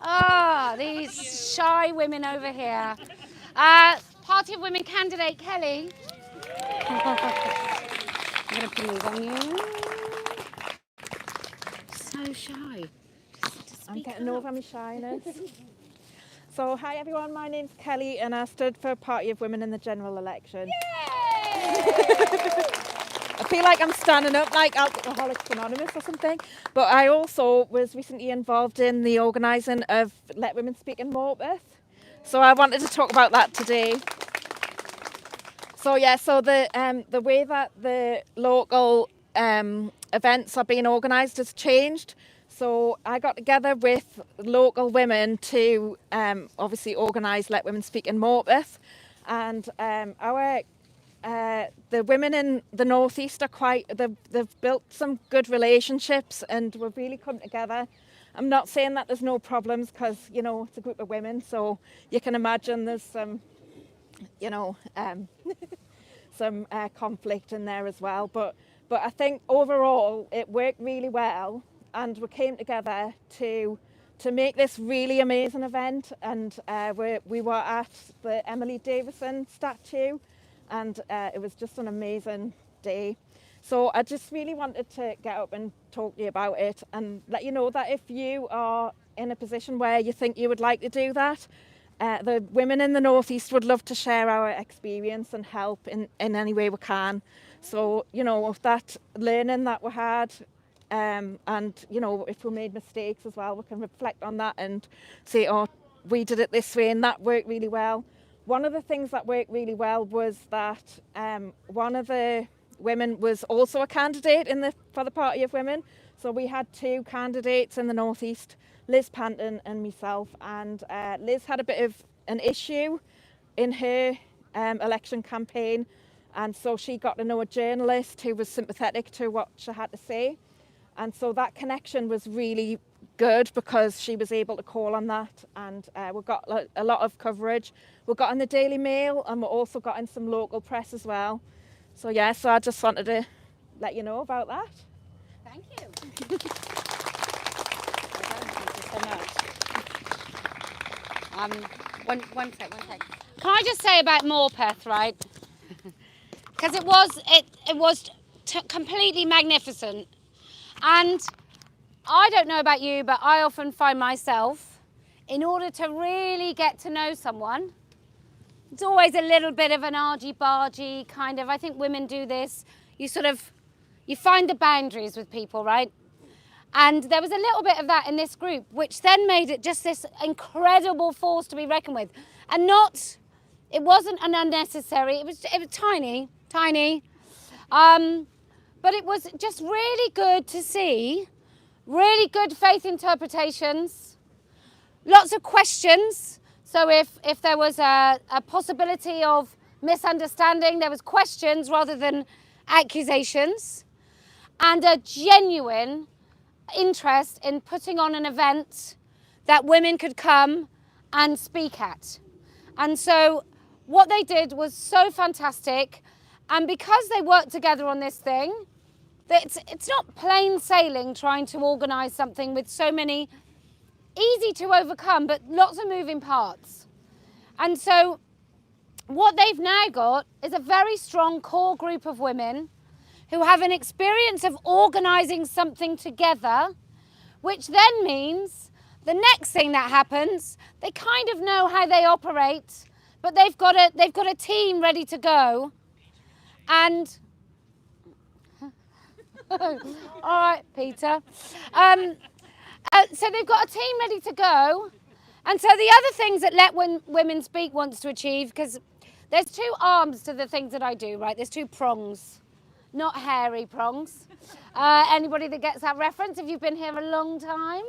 Ah, these shy women over here. Party of Women candidate Kelly. I'm going to put these on you. So shy.
I'm getting over my shyness. So, hi everyone, my name's Kelly and I stood for Party of Women in the general election. I feel like I'm standing up like Alcoholics Anonymous or something, but I also was recently involved in the organising of Let Women Speak in Morpeth. So I wanted to talk about that today. So the way that the local events are being organised has changed. So I got together with local women to obviously organise Let Women Speak in Morpeth, and the women in the northeast are they've built some good relationships and we've really come together. I'm not saying that there's no problems because it's a group of women, so you can imagine there's some some conflict in there as well. But I think overall it worked really well. And we came together to make this really amazing event, and we were at the Emily Davison statue, and it was just an amazing day. So I just really wanted to get up and talk to you about it and let you know that if you are in a position where you think you would like to do that, the women in the northeast would love to share our experience and help in any way we can. So that learning that we had And, you know, if we made mistakes as well, we can reflect on that and say, oh, we did it this way and that worked really well. One of the things that worked really well was that one of the women was also a candidate for the Party of Women. So we had 2 candidates in the North East, Liz Panton and myself. And Liz had a bit of an issue in her election campaign. And so she got to know a journalist who was sympathetic to what she had to say. And so that connection was really good because she was able to call on that, and we got a lot of coverage. We got in the Daily Mail, and we also got in some local press as well. So yeah, so I just wanted to let you know about that.
Thank you. One sec. Can I just say about Morpeth, right? Because it was completely magnificent. And I don't know about you, but I often find myself, in order to really get to know someone, it's always a little bit of an argy-bargy kind of, I think women do this, you find the boundaries with people, right? And there was a little bit of that in this group, which then made it just this incredible force to be reckoned with. And it wasn't an unnecessary, it was tiny. But it was just really good to see, really good faith interpretations, lots of questions. So if there was a possibility of misunderstanding, there was questions rather than accusations, and a genuine interest in putting on an event that women could come and speak at. And so what they did was so fantastic. And because they worked together on this thing, it's not plain sailing trying to organise something with so many easy to overcome, but lots of moving parts. And so what they've now got is a very strong core group of women who have an experience of organising something together, which then means the next thing that happens, they kind of know how they operate, but they've got a team ready to go. And all right, Peter. So they've got a team ready to go. And so the other things that Let Women Speak wants to achieve, because there's 2 arms to the things that I do, right? There's 2 prongs, not hairy prongs. Anybody that gets that reference, if you've been here a long time.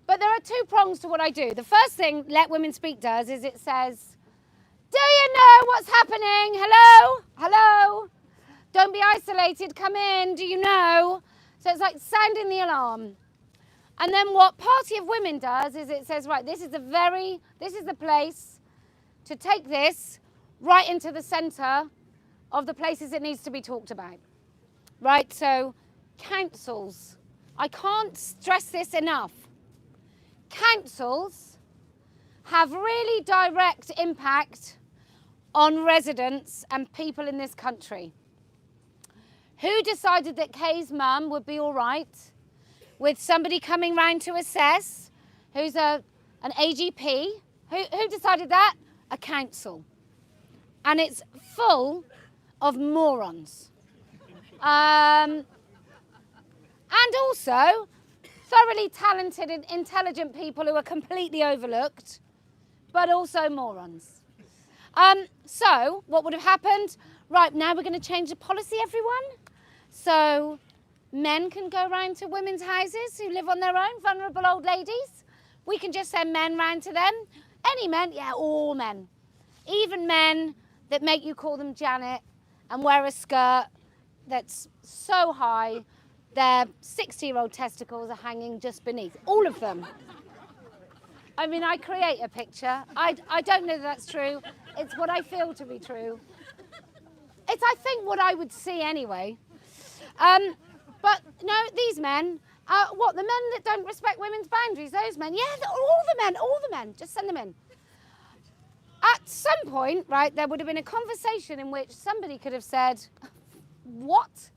But there are 2 prongs to what I do. The first thing Let Women Speak does is it says, do you know what's happening? Hello? Hello? Don't be isolated, come in, do you know? So it's like sounding the alarm. And then what Party of Women does is it says, right, this is the place to take this right into the centre of the places it needs to be talked about. Right, so councils. I can't stress this enough. Councils have really direct impact on residents and people in this country. Who decided that Kay's mum would be all right with somebody coming round to assess, who's an AGP? Who decided that? A council. And it's full of morons. And also thoroughly talented and intelligent people who are completely overlooked, but also morons. So what would have happened? Right, now we're going to change the policy, everyone. So men can go round to women's houses who live on their own, vulnerable old ladies. We can just send men round to them. Any men? Yeah, all men. Even men that make you call them Janet and wear a skirt that's so high, their 60-year-old testicles are hanging just beneath. All of them. I mean, I create a picture. I don't know that that's true. It's what I feel to be true. It's, I think, what I would see anyway. But no, these men, what, the men that don't respect women's boundaries, those men, yeah, all the men, just send them in. At some point, right, there would have been a conversation in which somebody could have said, what?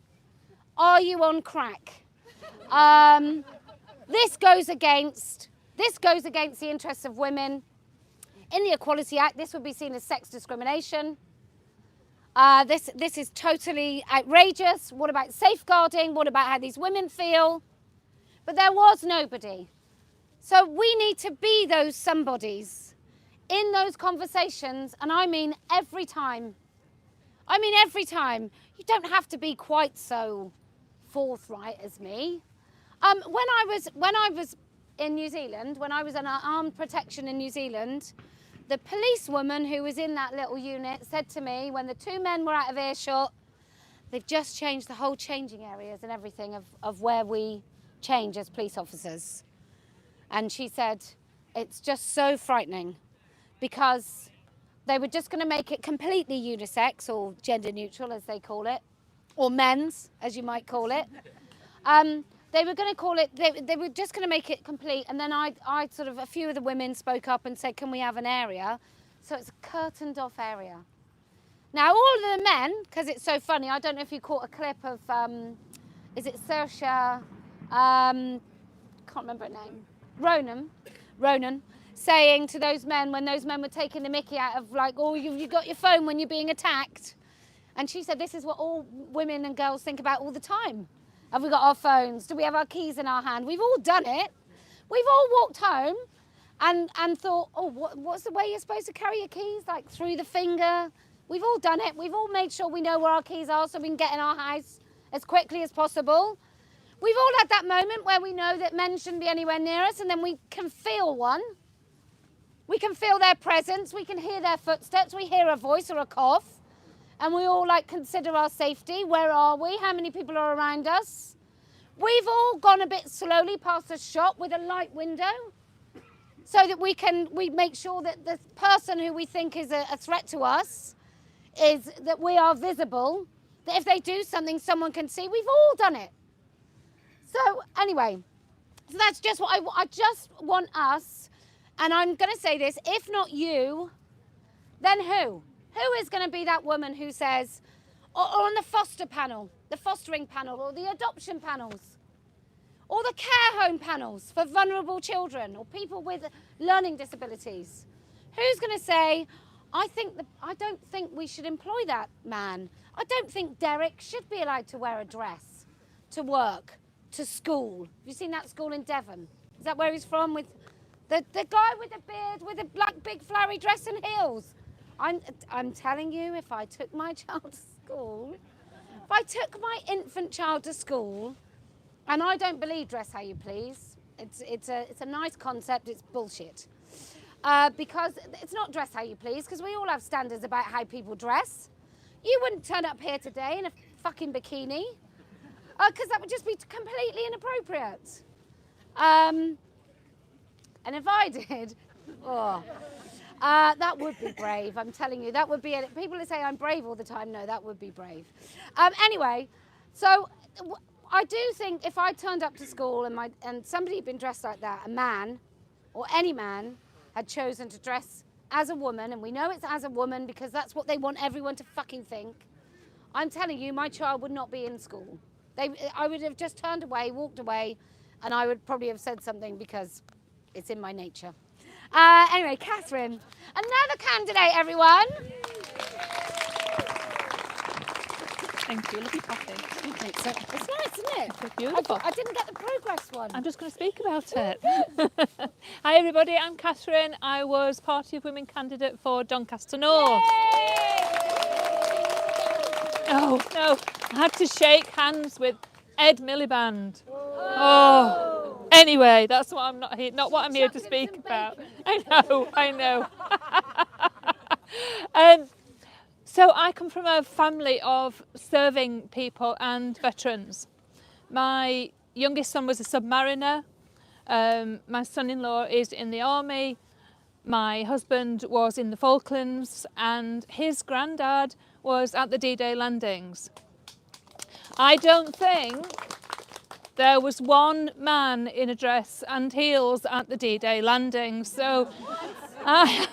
Are you on crack? This goes against the interests of women. In the Equality Act, this would be seen as sex discrimination. This is totally outrageous. What about safeguarding? What about how these women feel? But there was nobody. So we need to be those somebodies in those conversations, and I mean every time. I mean every time. You don't have to be quite so forthright as me. When I was in New Zealand, when I was in armed protection in New Zealand, the policewoman who was in that little unit said to me, when the two men were out of earshot, they've just changed the whole changing areas and everything of where we change as police officers. And she said, it's just so frightening because they were just going to make it completely unisex or gender neutral, as they call it, or men's, as you might call it. They were going to call it, they were just going to make it complete. And then I sort of, a few of the women spoke up and said, can we have an area? So it's a curtained off area. Now, all of the men, because it's so funny, I don't know if you caught a clip of, is it Saoirse, can't remember her name, Ronan, saying to those men, when those men were taking the mickey out of like, oh, you've got your phone when you're being attacked. And she said, this is what all women and girls think about all the time. Have we got our phones? Do we have our keys in our hand? We've all done it. We've all walked home and thought, oh, what's the way you're supposed to carry your keys? Like through the finger? We've all done it. We've all made sure we know where our keys are so we can get in our house as quickly as possible. We've all had that moment where we know that men shouldn't be anywhere near us and then we can feel one. We can feel their presence. We can hear their footsteps. We hear a voice or a cough. And we all like consider our safety. Where are we? How many people are around us? We've all gone a bit slowly past a shop with a light window so that we make sure that the person who we think is a threat to us is that we are visible, that if they do something, someone can see. We've all done it. So anyway, so that's just what I just want us, and I'm going to say this, if not you, then who? Who is going to be that woman who says, or on the foster panel, the fostering panel, or the adoption panels, or the care home panels for vulnerable children or people with learning disabilities? Who's going to say, I don't think we should employ that man. I don't think Derek should be allowed to wear a dress to work, to school. Have you seen that school in Devon? Is that where he's from? With the guy with the beard, with the black big flowery dress and heels. I'm telling you, if I took my child to school, if I took my infant child to school, and I don't believe dress how you please, it's a nice concept, it's bullshit. Because it's not dress how you please, because we all have standards about how people dress. You wouldn't turn up here today in a fucking bikini, because that would just be completely inappropriate. And if I did, that would be brave, I'm telling you. That would be it. People who say I'm brave all the time, no, that would be brave. Anyway, so I do think if I turned up to school and somebody had been dressed like that, a man, or any man, had chosen to dress as a woman, and we know it's as a woman because that's what they want everyone to fucking think, I'm telling you, my child would not be in school. I would have just turned away, walked away, and I would probably have said something because it's in my nature. Anyway, Catherine, another candidate, everyone.
Thank you, lovely coffee.
It's nice, isn't it?
It's beautiful.
I didn't get the progress one.
I'm just going to speak about it. Hi everybody, I'm Catherine. I was Party of Women candidate for Doncaster North. Oh no, I had to shake hands with Ed Miliband. Oh. Anyway, that's what I'm not what I'm here to speak about. I know. So I come from a family of serving people and veterans. My youngest son was a submariner. My son-in-law is in the army. My husband was in the Falklands, and his granddad was at the D-Day landings. I don't think there was one man in a dress and heels at the D-Day landing. So I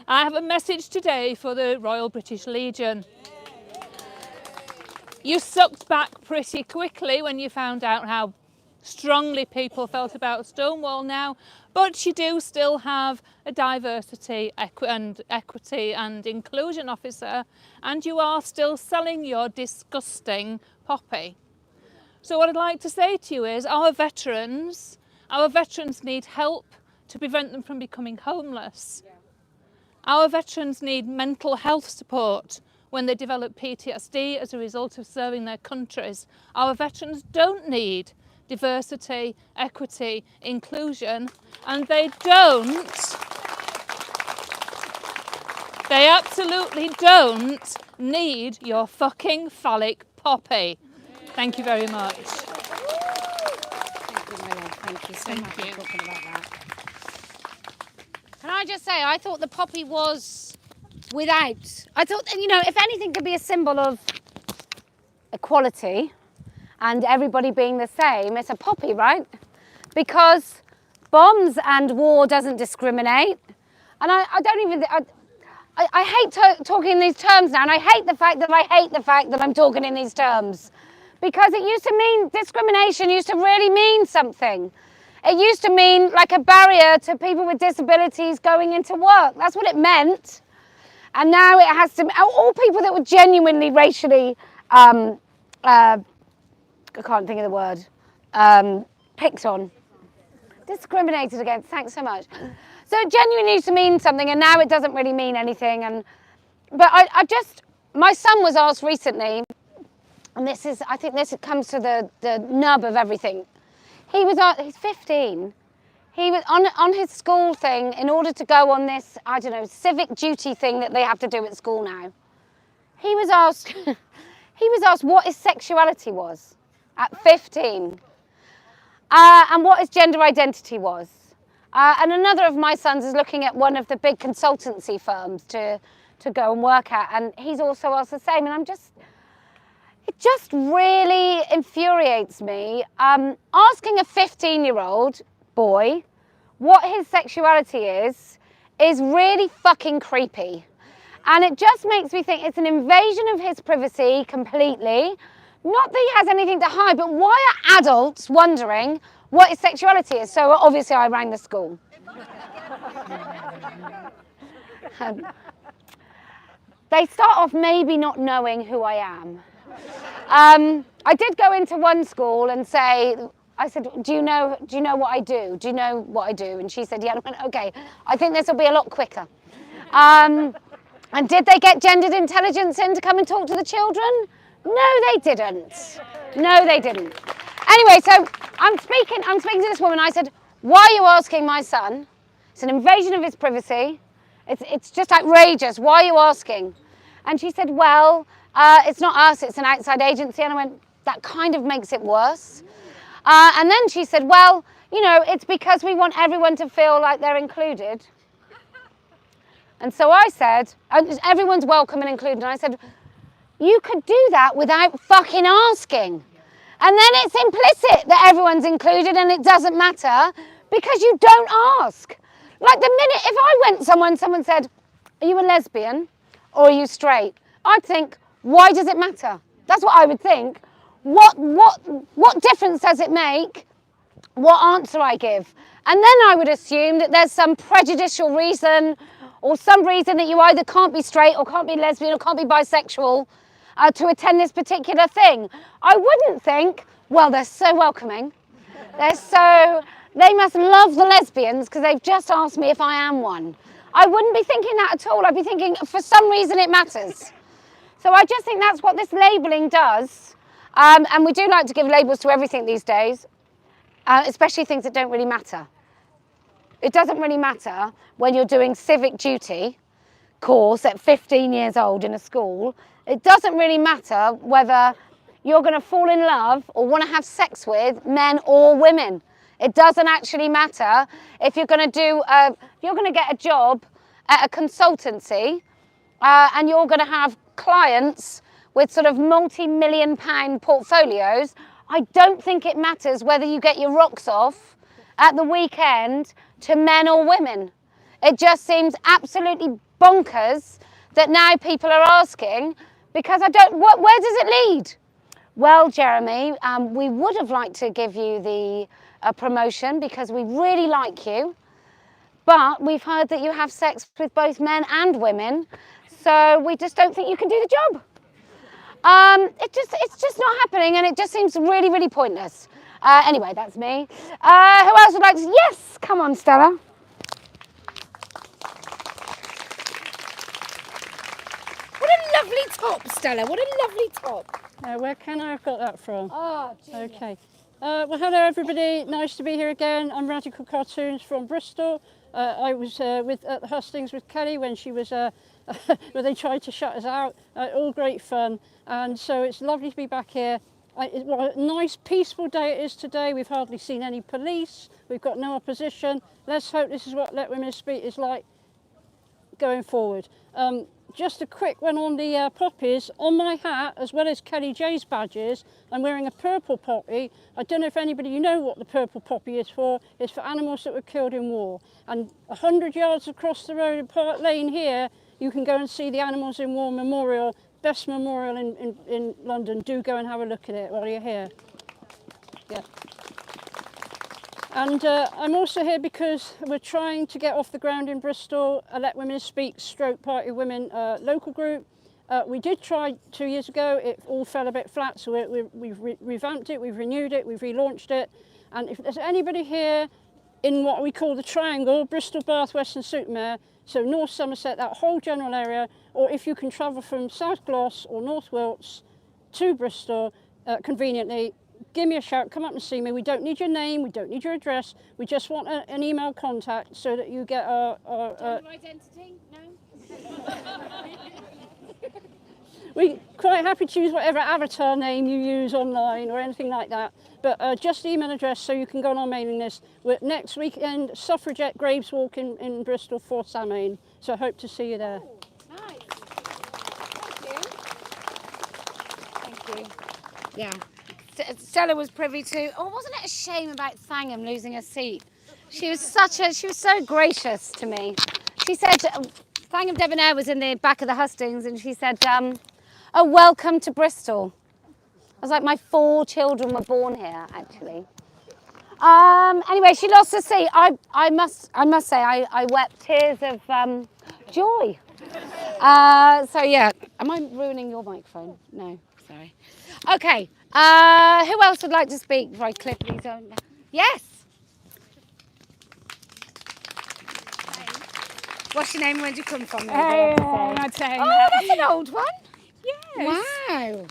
have a message today for the Royal British Legion. You sucked back pretty quickly when you found out how strongly people felt about Stonewall. Now, But you do still have a diversity, equity and inclusion officer, and you are still selling your disgusting poppy. So what I'd like to say to you is our veterans need help to prevent them from becoming homeless. Our veterans need mental health support when they develop PTSD as a result of serving their countries. Our veterans don't need diversity, equity, inclusion, and they absolutely don't need your fucking phallic poppy. Thank you very much.
Thank you, Millie. Thank you so much for talking about that. Can I just say, I thought the poppy was without. I thought, you know, if anything could be a symbol of equality and everybody being the same, it's a poppy, right? Because bombs and war doesn't discriminate. And I hate talking in these terms now, and I hate the fact that I'm talking in these terms. Because it used to mean, discrimination used to really mean something. It used to mean like a barrier to people with disabilities going into work. That's what it meant. And now it has to, all people that were genuinely racially, I can't think of the word, picked on, discriminated against, thanks so much. So it genuinely used to mean something, and now it doesn't really mean anything. But my son was asked recently, and I think this comes to the nub of everything. He's 15. He was on his school thing in order to go on this, I don't know, civic duty thing that they have to do at school now. He was asked what his sexuality was at 15, and what his gender identity was. And another of my sons is looking at one of the big consultancy firms to go and work at, and he's also asked the same. And it just really infuriates me. Asking a 15-year-old boy what his sexuality is really fucking creepy. And it just makes me think it's an invasion of his privacy completely. Not that he has anything to hide, but why are adults wondering what his sexuality is? So obviously I rang the school. They start off maybe not knowing who I am. I did go into one school and say, I said, do you know what I do? Do you know what I do? And she said, yeah. And I went, okay, I think this will be a lot quicker. And did they get gendered intelligence in to come and talk to the children? No, they didn't. No, they didn't. Anyway, so I'm speaking to this woman. I said, why are you asking my son? It's an invasion of his privacy. It's just outrageous. Why are you asking? And she said, well, it's not us, it's an outside agency. And I went, that kind of makes it worse. And then she said, well, you know, it's because we want everyone to feel like they're included. And so I said, everyone's welcome and included. And I said, you could do that without fucking asking. And then it's implicit that everyone's included and it doesn't matter because you don't ask. Like the minute, if I went someone said, are you a lesbian or are you straight? I'd think, why does it matter? That's what I would think. What difference does it make what answer I give? And then I would assume that there's some prejudicial reason or some reason that you either can't be straight or can't be lesbian or can't be bisexual to attend this particular thing. I wouldn't think, well, they're so welcoming. They must love the lesbians because they've just asked me if I am one. I wouldn't be thinking that at all. I'd be thinking, for some reason it matters. So I just think that's what this labelling does. And we do like to give labels to everything these days, especially things that don't really matter. It doesn't really matter when you're doing civic duty course at 15 years old in a school. It doesn't really matter whether you're going to fall in love or want to have sex with men or women. It doesn't actually matter if you're going to get a job at a consultancy and you're going to have clients with sort of multi-million-pound portfolios. I don't think it matters whether you get your rocks off at the weekend to men or women. It just seems absolutely bonkers that now people are asking, because where does it lead? Well, Jeremy, we would have liked to give you the promotion because we really like you. but we've heard that you have sex with both men and women, so we just don't think you can do the job. It's just not happening, and it just seems really, really pointless. Anyway, that's me. Who else would like to? Yes, come on, Stella. What a lovely top, Stella. What a lovely top.
Where can I have got that from?
Oh,
okay. Well, hello everybody. Nice to be here again. I'm Radical Cartoons from Bristol. I was at the hustings with Kelly when she was where they tried to shut us out. All great fun, and so it's lovely to be back here. What a nice peaceful day it is today. We've hardly seen any police. We've got no opposition. Let's hope this is what Let Women Speak is like going forward. Just a quick one on the poppies. On my hat, as well as Kellie-Jay's badges, I'm wearing a purple poppy. I don't know if anybody, you know what the purple poppy is for. It's for animals that were killed in war. And 100 yards across the road in Park Lane here, you can go and see the Animals in War Memorial, best memorial in London. Do go and have a look at it while you're here. Yeah. And I'm also here because we're trying to get off the ground in Bristol a Let Women Speak / Party Women local group. We did try 2 years ago. It all fell a bit flat, so we've revamped it, we've renewed it, we've relaunched it. And if there's anybody here in what we call the triangle, Bristol, Bath, West and Supermare, so North Somerset, that whole general area, or if you can travel from South Gloss or North Wilts to Bristol conveniently, give me a shout, come up and see me. We don't need your name, we don't need your address, we just want an email contact so that you get our
identity? No?
We're quite happy to use whatever avatar name you use online or anything like that, but just email address so you can go on our mailing list. We're next weekend, Suffragette Graves Walk in Bristol for Samain, so I hope to see you there.
Oh, nice. Thank you. Yeah. Stella was privy to, wasn't it a shame about Thangham losing her seat? She was so gracious to me. She said, Thangham Debonair was in the back of the hustings and she said, oh, welcome to Bristol. I was like, my 4 children were born here, actually. Anyway, she lost her seat. I must say, I wept tears of joy. So yeah, am I ruining your microphone? No, sorry. Okay. Who else would like to speak before I clip these on? Yes. What's your name? Where'd you come from?
Hey, that's
an old one.
Yes.
Wow.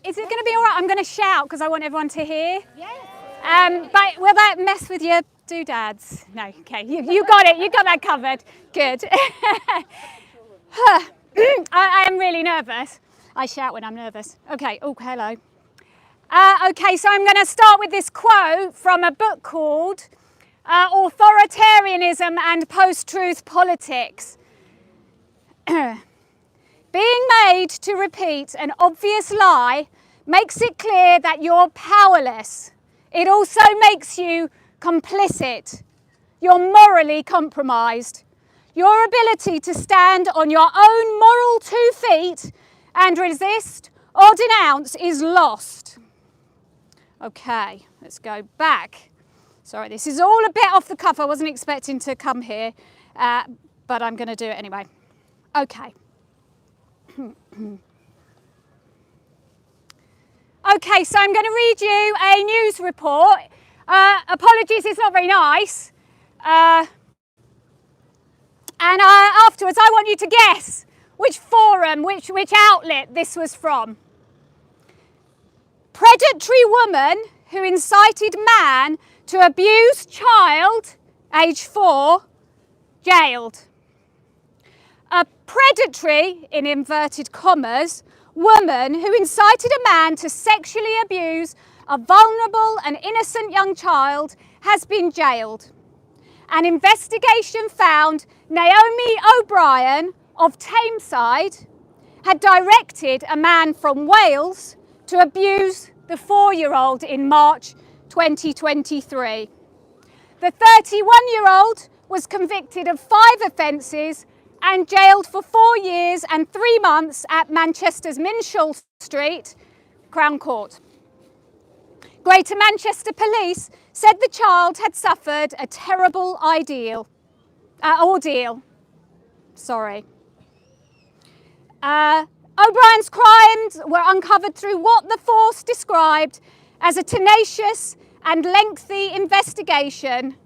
Is it going to be all right? I'm going to shout because I want everyone to hear.
Yes.
But will that mess with your doodads? No. Okay. You got it. You got that covered. Good. I am really nervous. I shout when I'm nervous. Okay. Oh, hello. Okay. So I'm going to start with this quote from a book called Authoritarianism and Post-Truth Politics. Being made to repeat an obvious lie makes it clear that you're powerless. It also makes you complicit. You're morally compromised. Your ability to stand on your own moral 2 feet and resist or denounce is lost. Okay, let's go back. Sorry, this is all a bit off the cuff. I wasn't expecting to come here, but I'm going to do it anyway. Okay. Okay, so I'm going to read you a news report. Apologies, it's not very nice. And afterwards, I want you to guess which forum, which outlet this was from. Predatory woman who incited man to abuse child, age 4, jailed. A predatory, in inverted commas, woman who incited a man to sexually abuse a vulnerable and innocent young child has been jailed. An investigation found Naomi O'Brien of Tameside had directed a man from Wales to abuse the 4-year-old in March 2023. The 31-year-old was convicted of 5 offences and jailed for 4 years and 3 months at Manchester's Minshall Street, Crown Court. Greater Manchester Police said the child had suffered a terrible ordeal. O'Brien's crimes were uncovered through what the force described as a tenacious and lengthy investigation,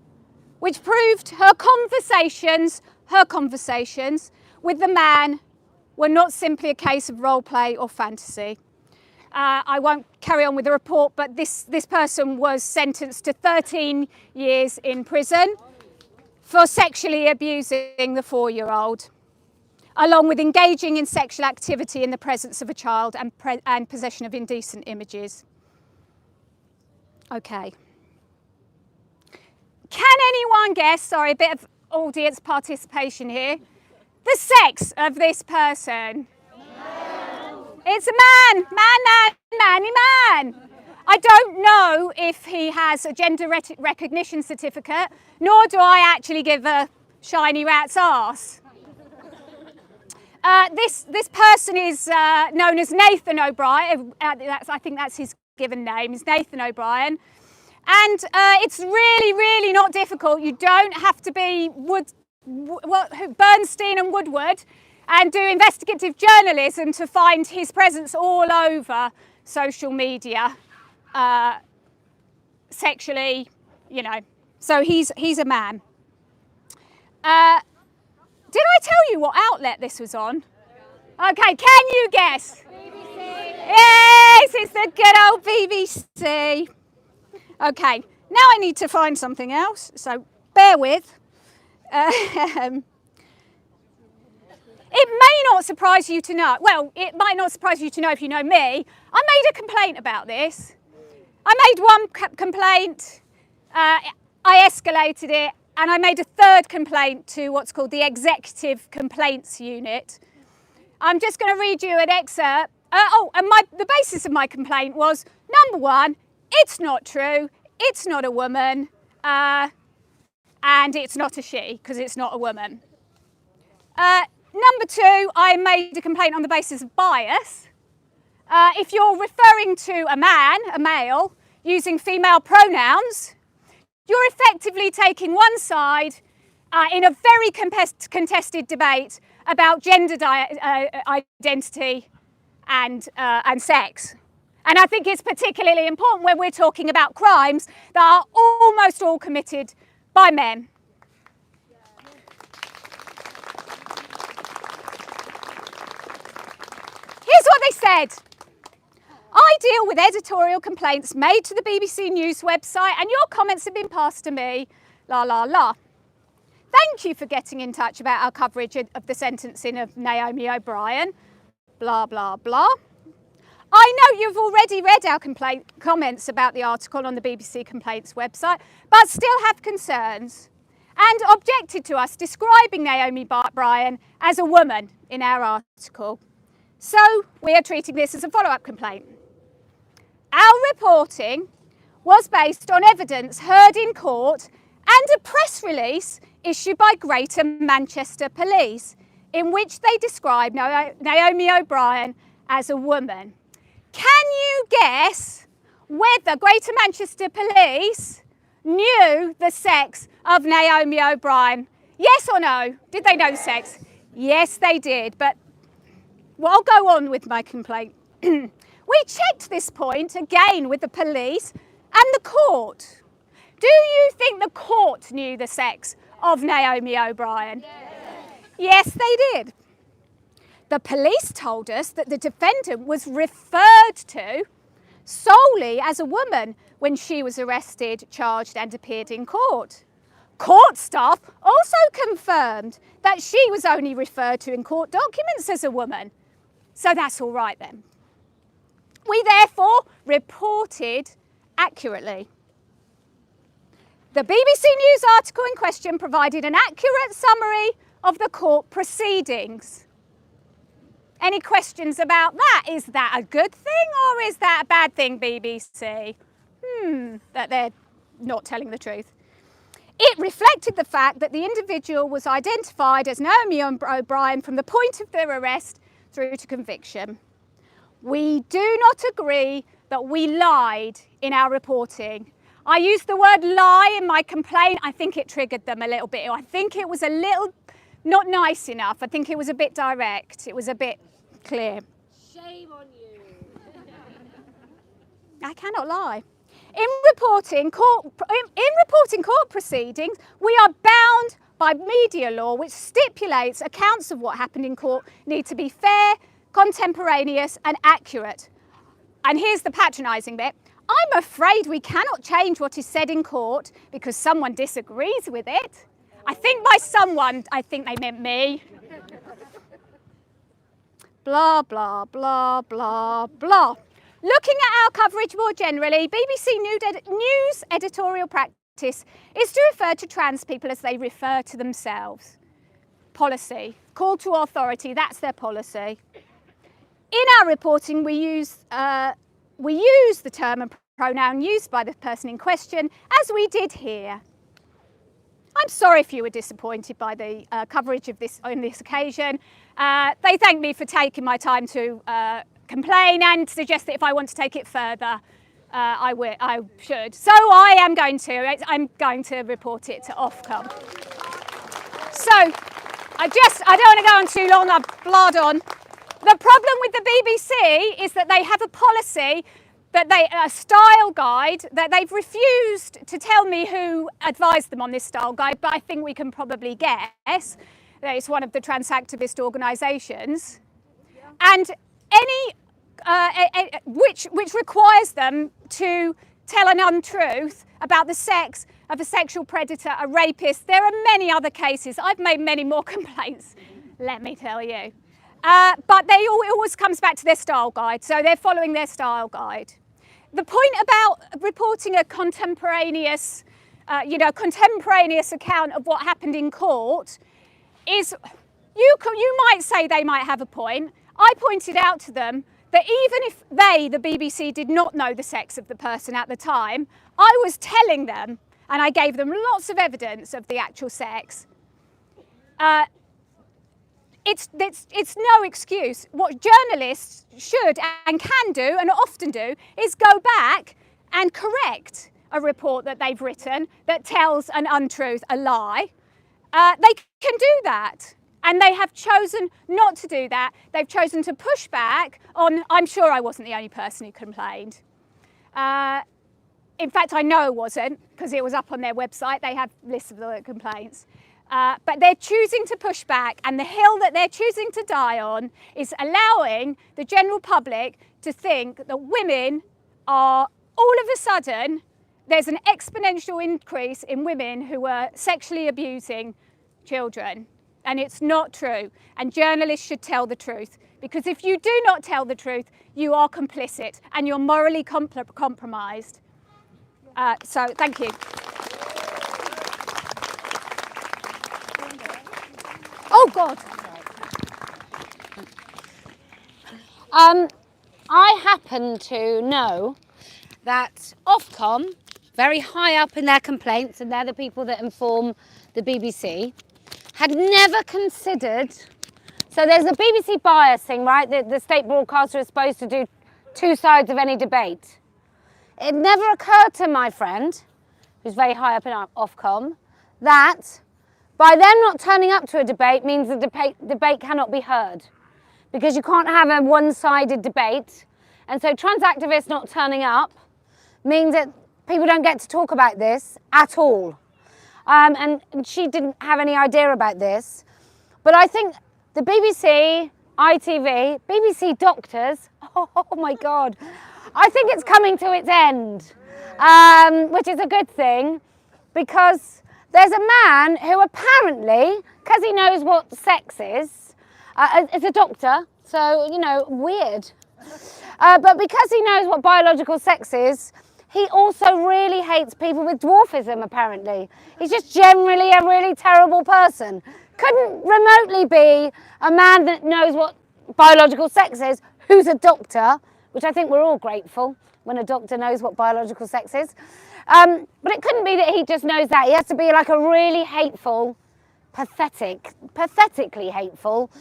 which proved her conversations with the man were not simply a case of role play or fantasy. I won't carry on with the report, but this person was sentenced to 13 years in prison for sexually abusing the 4-year-old, along with engaging in sexual activity in the presence of a child and possession of indecent images. Okay. Can anyone guess, sorry, a bit of audience participation here, the sex of this person? It's a man, manny man. I don't know if he has a gender recognition certificate, nor do I actually give a shiny rat's arse. This person is known as Nathan O'Brien. I think that's his given name, is Nathan O'Brien. And it's really, really not difficult. You don't have to be Bernstein and Woodward and do investigative journalism to find his presence all over social media, sexually, you know. So he's a man. Did I tell you what outlet this was on? Okay, can you guess? BBC. Yes, it's the good old BBC. Okay, now I need to find something else, so bear with. It may not surprise you to know, well, it might not surprise you to know if you know me, I made a complaint about this. I made one complaint, I escalated it, and I made a third complaint to what's called the Executive Complaints Unit. I'm just going to read you an excerpt. The basis of my complaint was, number one, it's not true, it's not a woman, and it's not a she, because it's not a woman. Number two, I made a complaint on the basis of bias. If you're referring to a man, a male, using female pronouns, you're effectively taking one side in a very contested debate about gender identity and sex. And I think it's particularly important when we're talking about crimes that are almost all committed by men. Here's what they said. I deal with editorial complaints made to the BBC News website, and your comments have been passed to me, la la la. Thank you for getting in touch about our coverage of the sentencing of Naomi O'Brien, blah, blah, blah. I know you've already read our comments about the article on the BBC Complaints website, but still have concerns and objected to us describing Naomi O'Brien as a woman in our article. So we are treating this as a follow-up complaint. Our reporting was based on evidence heard in court and a press release issued by Greater Manchester Police in which they described Naomi O'Brien as a woman. Can you guess whether Greater Manchester Police knew the sex of Naomi O'Brien? Yes or no? Did they know the sex? Yes, they did, but I'll go on with my complaint. We checked this point again with the police and the court. Do you think the court knew the sex of Naomi O'Brien? Yes, they did. The police told us that the defendant was referred to solely as a woman when she was arrested, charged and appeared in court. Court staff also confirmed that she was only referred to in court documents as a woman. So that's all right then. We therefore reported accurately. The BBC News article in question provided an accurate summary of the court proceedings. Any questions about that? Is that a good thing or is that a bad thing, BBC? That they're not telling the truth. It reflected the fact that the individual was identified as Naomi O'Brien from the point of their arrest through to conviction. We do not agree that we lied in our reporting. I used the word lie in my complaint. I think it triggered them a little bit. I think it was a little not nice enough. I think it was a bit direct. It was a bit clear.
Shame on you.
I cannot lie. In reporting court proceedings, we are bound by media law, which stipulates accounts of what happened in court need to be fair, contemporaneous and accurate. And here's the patronising bit. I'm afraid we cannot change what is said in court because someone disagrees with it. I think by someone, I think they meant me. Blah, blah, blah, blah, blah. Looking at our coverage more generally, BBC News editorial practice is to refer to trans people as they refer to themselves. Policy, call to authority, that's their policy. In our reporting, we use the term and pronoun used by the person in question, as we did here. I'm sorry if you were disappointed by the coverage of this on this occasion. They thanked me for taking my time to complain and suggest that if I want to take it further, I should. So I'm going to report it to Ofcom. So I don't want to go on too long. I've blurred on. The problem with the BBC is that they have a policy, a style guide, that they've refused to tell me who advised them on this style guide, but I think we can probably guess that it's one of the trans activist organisations. And which requires them to tell an untruth about the sex of a sexual predator, a rapist. There are many other cases. I've made many more complaints, let me tell you. But it always comes back to their style guide, so they're following their style guide. The point about reporting a contemporaneous account of what happened in court is, you might say they might have a point. I pointed out to them that even if the BBC, did not know the sex of the person at the time, I was telling them, and I gave them lots of evidence of the actual sex. It's no excuse. What journalists should and can do, and often do, is go back and correct a report that they've written that tells an untruth, a lie. They can do that. And they have chosen not to do that. They've chosen to push back on, I'm sure I wasn't the only person who complained. In fact, I know I wasn't, because it was up on their website. They have lists of the complaints. But they're choosing to push back, and the hill that they're choosing to die on is allowing the general public to think that women are, all of a sudden, there's an exponential increase in women who are sexually abusing children. And it's not true. And journalists should tell the truth. Because if you do not tell the truth, you are complicit and you're morally compromised. So thank you. Oh God.
I happen to know that Ofcom, very high up in their complaints, and they're the people that inform the BBC, had never considered, so there's a BBC bias thing, right? The state broadcaster is supposed to do two sides of any debate. It never occurred to my friend, who's very high up in Ofcom, that by them not turning up to a debate means the debate cannot be heard. Because you can't have a one-sided debate. And so trans activists not turning up means that people don't get to talk about this at all. And she didn't have any idea about this. But I think the BBC, ITV, BBC doctors, oh my God, I think it's coming to its end, which is a good thing, because there's a man who apparently, because he knows what sex is a doctor, so, you know, weird. But because he knows what biological sex is, he also really hates people with dwarfism, apparently. He's just generally a really terrible person. Couldn't remotely be a man that knows what biological sex is, who's a doctor, which I think we're all grateful when a doctor knows what biological sex is. But it couldn't be that he just knows that. He has to be like a really hateful, pathetically hateful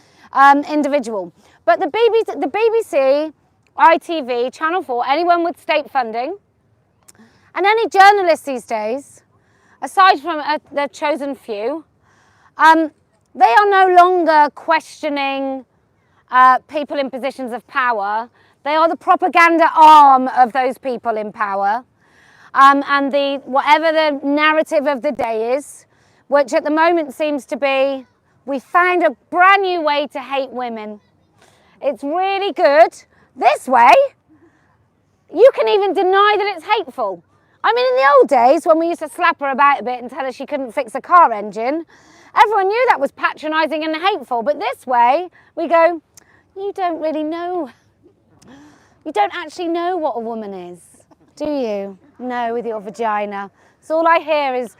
individual. But the BBC, ITV, Channel 4, anyone with state funding, And any journalists these days, aside from the chosen few, they are no longer questioning people in positions of power. They are the propaganda arm of those people in power. And whatever the narrative of the day is, which at the moment seems to be, we found a brand new way to hate women. It's really good. This way, you can even deny that it's hateful. I mean, in the old days, when we used to slap her about a bit and tell her she couldn't fix a car engine, everyone knew that was patronising and hateful. But this way, we go, you don't really know. You don't actually know what a woman is, do you? No, with your vagina. So all I hear is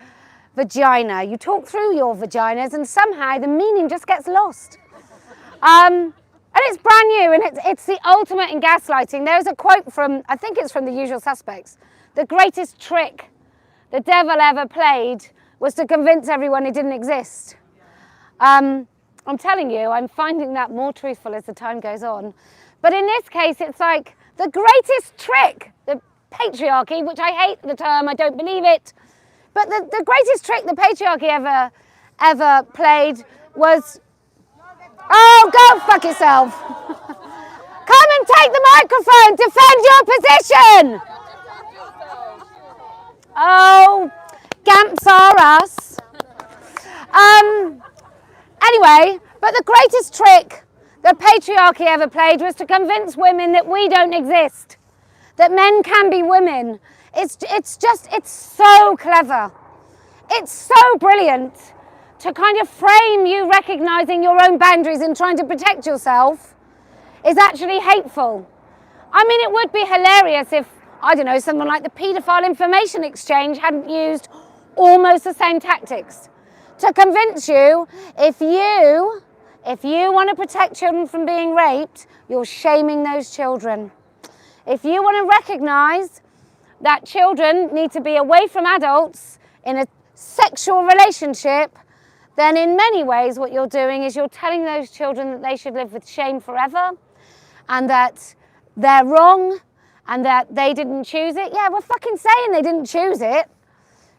vagina. You talk through your vaginas and somehow the meaning just gets lost. And it's brand new, and it's the ultimate in gaslighting. There's a quote from, I think it's from The Usual Suspects. The greatest trick the devil ever played was to convince everyone it didn't exist. I'm telling you, I'm finding that more truthful as the time goes on. But in this case, it's like the greatest trick, the patriarchy, which I hate the term, I don't believe it. But the greatest trick the patriarchy ever played was, oh, go fuck yourself. Come and take the microphone, defend your position. Oh, Gamps are us. Anyway, but the greatest trick the patriarchy ever played was to convince women that we don't exist, that men can be women. It's so clever. It's so brilliant to kind of frame you recognising your own boundaries and trying to protect yourself is actually hateful. I mean, it would be hilarious if, I don't know, someone like the Paedophile Information Exchange hadn't used almost the same tactics to convince you if you want to protect children from being raped, you're shaming those children. If you want to recognise that children need to be away from adults in a sexual relationship, then in many ways what you're doing is you're telling those children that they should live with shame forever and that they're wrong and that they didn't choose it. Yeah, we're fucking saying they didn't choose it.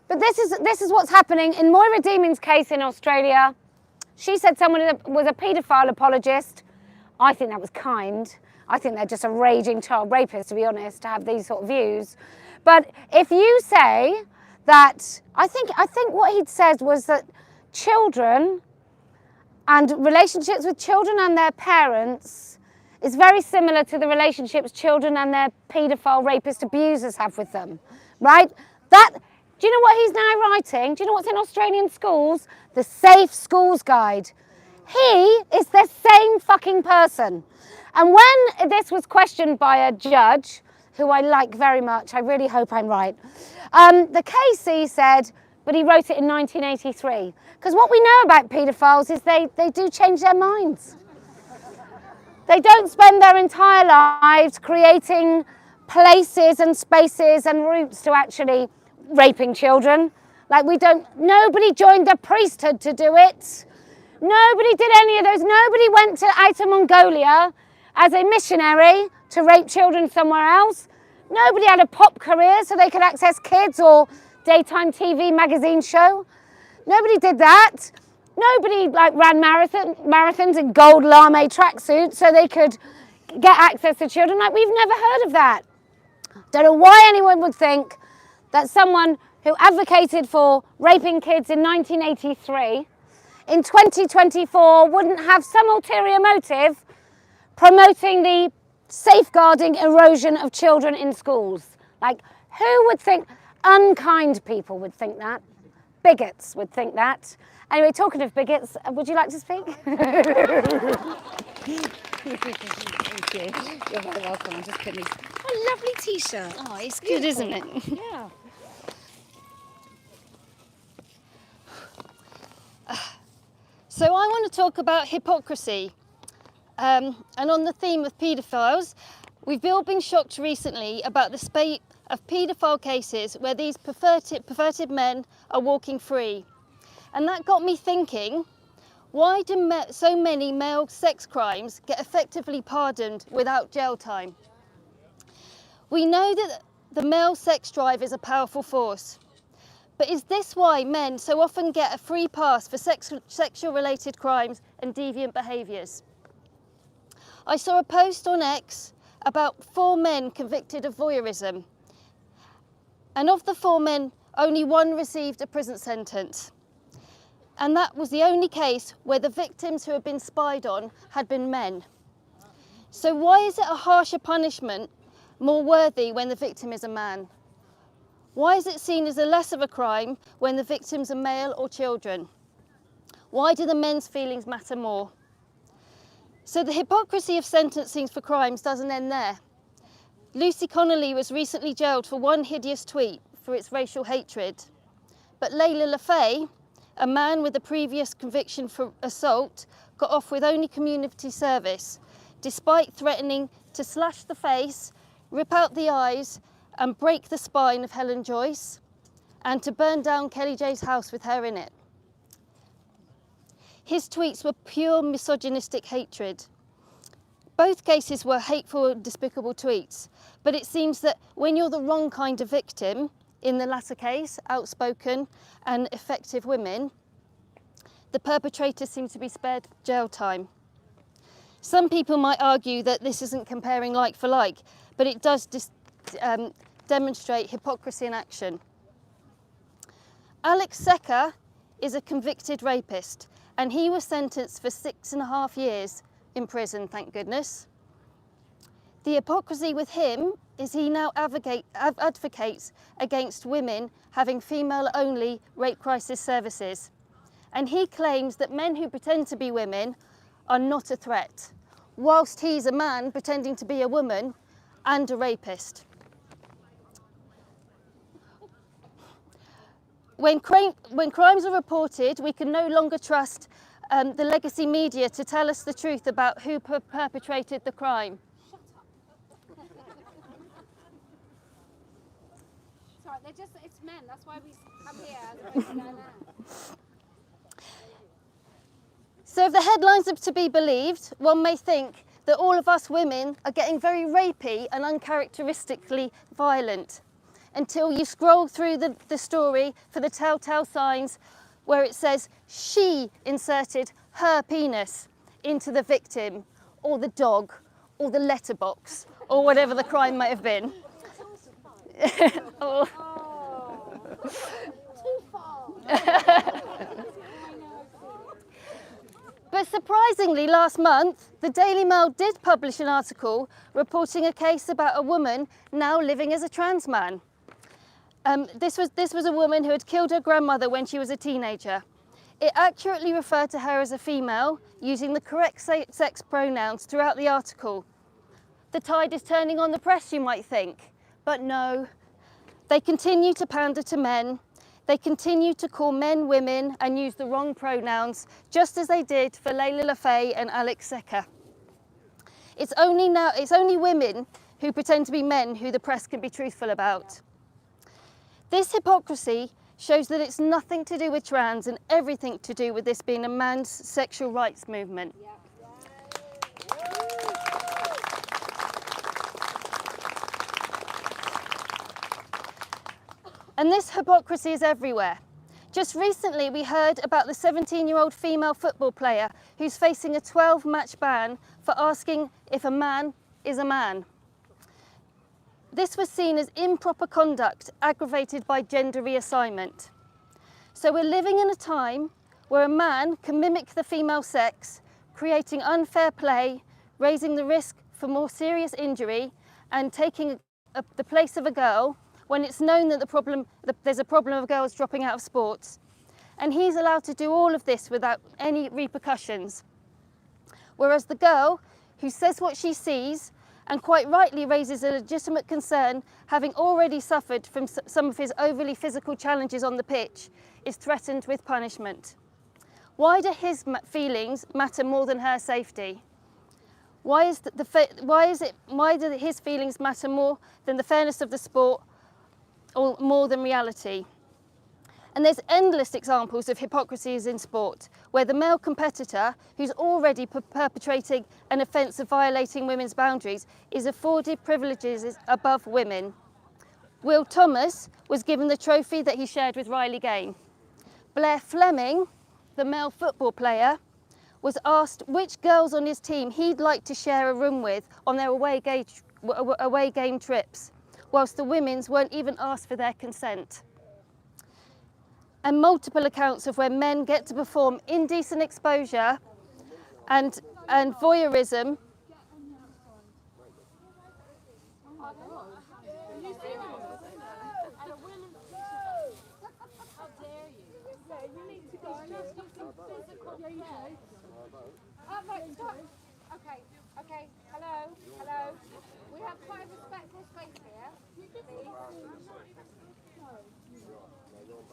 But this is what's happening. In Moira Deeman's case in Australia, she said someone was a paedophile apologist. I think that was kind. I think they're just a raging child rapist, to be honest, to have these sort of views. But if you say that, I think what he'd said was that children and relationships with children and their parents is very similar to the relationships children and their paedophile rapist abusers have with them, right? Do you know what he's now writing? Do you know what's in Australian schools? The Safe Schools Guide. He is the same fucking person. And when this was questioned by a judge, who I like very much, I really hope I'm right, the KC said, but he wrote it in 1983. Because what we know about paedophiles is they do change their minds. They don't spend their entire lives creating places and spaces and routes to actually raping children. Like nobody joined the priesthood to do it. Nobody did any of those. Nobody went to Outer Mongolia as a missionary to rape children somewhere else. Nobody had a pop career so they could access kids or daytime TV magazine show. Nobody did that. Nobody ran marathons in gold lame tracksuits so they could get access to children. We've never heard of that. Don't know why anyone would think that someone who advocated for raping kids in 1983 in 2024 wouldn't have some ulterior motive promoting the safeguarding erosion of children in schools. Who would think? Unkind people would think that. Bigots would think that. Anyway, talking of bigots, would you like to speak? Thank you. You're very welcome. I'm just putting these. Oh, lovely t-shirt. Oh, it's good, isn't it? Yeah.
So I want to talk about hypocrisy. And on the theme of paedophiles, we've all been shocked recently about the spate of paedophile cases where these perverted men are walking free. And that got me thinking, why do so many male sex crimes get effectively pardoned without jail time? We know that the male sex drive is a powerful force. But is this why men so often get a free pass for sexual-related crimes and deviant behaviours? I saw a post on X about 4 men convicted of voyeurism. And of the 4 men, only 1 received a prison sentence. And that was the only case where the victims who had been spied on had been men. So why is it a harsher punishment more worthy when the victim is a man? Why is it seen as a less of a crime when the victims are male or children? Why do the men's feelings matter more? So the hypocrisy of sentencing for crimes doesn't end there. Lucy Connolly was recently jailed for one hideous tweet for its racial hatred. But Layla Lafay, a man with a previous conviction for assault, got off with only community service, despite threatening to slash the face, rip out the eyes, and break the spine of Helen Joyce, and to burn down Kellie-Jay's house with her in it. His tweets were pure misogynistic hatred. Both cases were hateful and despicable tweets, but it seems that when you're the wrong kind of victim, in the latter case, outspoken and effective women, the perpetrators seem to be spared jail time. Some people might argue that this isn't comparing like for like, but it does demonstrate hypocrisy in action. Alex Secker is a convicted rapist, and he was sentenced for 6.5 years in prison, thank goodness. The hypocrisy with him is he now advocates against women having female-only rape crisis services. And he claims that men who pretend to be women are not a threat, whilst he's a man pretending to be a woman and a rapist. When crimes are reported, we can no longer trust the legacy media to tell us the truth about who perpetrated the crime.
Sorry, it's men, that's why we come here as opposed to going out.
So if the headlines are to be believed, one may think that all of us women are getting very rapey and uncharacteristically violent, until you scroll through the story for the telltale signs where it says she inserted her penis into the victim, or the dog, or the letterbox, or whatever the crime might have been. Oh.
Too far.
But surprisingly, last month, the Daily Mail did publish an article reporting a case about a woman now living as a trans man. This was a woman who had killed her grandmother when she was a teenager. It accurately referred to her as a female, using the correct sex pronouns throughout the article. The tide is turning on the press, you might think, but no. They continue to pander to men. They continue to call men women and use the wrong pronouns, just as they did for Layla Lafay and Alex Secker. It's only women who pretend to be men who the press can be truthful about. This hypocrisy shows that it's nothing to do with trans and everything to do with this being a man's sexual rights movement. And this hypocrisy is everywhere. Just recently we heard about the 17-year-old female football player who's facing a 12-match ban for asking if a man is a man. This was seen as improper conduct aggravated by gender reassignment. So we're living in a time where a man can mimic the female sex, creating unfair play, raising the risk for more serious injury, and taking the place of a girl when it's known that there's a problem of girls dropping out of sports. And he's allowed to do all of this without any repercussions. Whereas the girl who says what she sees and quite rightly raises a legitimate concern, having already suffered from some of his overly physical challenges on the pitch, is threatened with punishment. Why do his feelings matter more than her safety? Why do his feelings matter more than the fairness of the sport, or more than reality? And there's endless examples of hypocrisies in sport, where the male competitor, who's already perpetrating an offence of violating women's boundaries, is afforded privileges above women. Will Thomas was given the trophy that he shared with Riley Gain. Blair Fleming, the male football player, was asked which girls on his team he'd like to share a room with on their away game trips, whilst the women's weren't even asked for their consent. And multiple accounts of where men get to perform indecent exposure and voyeurism.
Okay, hello. We have quite a respectful space here, please.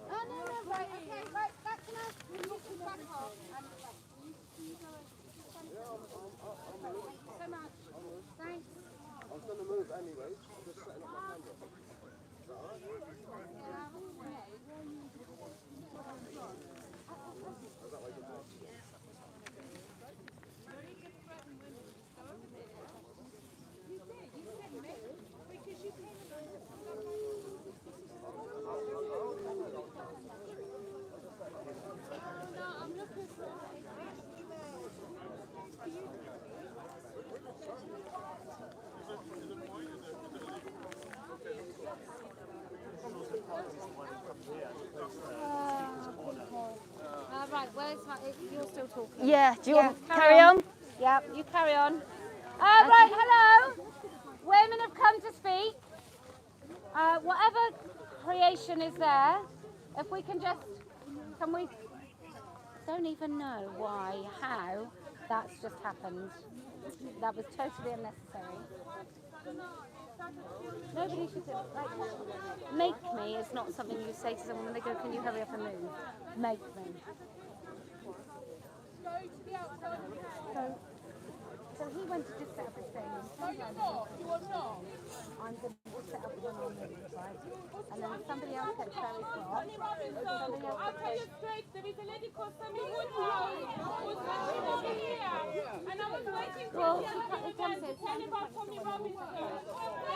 No, right, okay, right, that's enough. We need to back off. Thank you so much. Thanks.
I was going to move anyway, just setting up my camera. Is that alright?
Right, where's my, you're still talking.
Yeah, do you want to carry on?
Yeah, you carry on. Right, hello. Women have come to speak. Whatever creation is there, if we can just, can we, don't even know why, how that's just happened. That was totally unnecessary. Nobody should do, like, make me is not something you say to someone when they go, can you hurry up and move? Make me. So he went to just set up his thing. No, you're not. You are not. I'm going to just set up one on the right. And then somebody else gets very far.
I'll tell you straight, there is a lady called Sammy Woodhouse who's working over here. And I was waiting for her to tell about Tommy Robinson.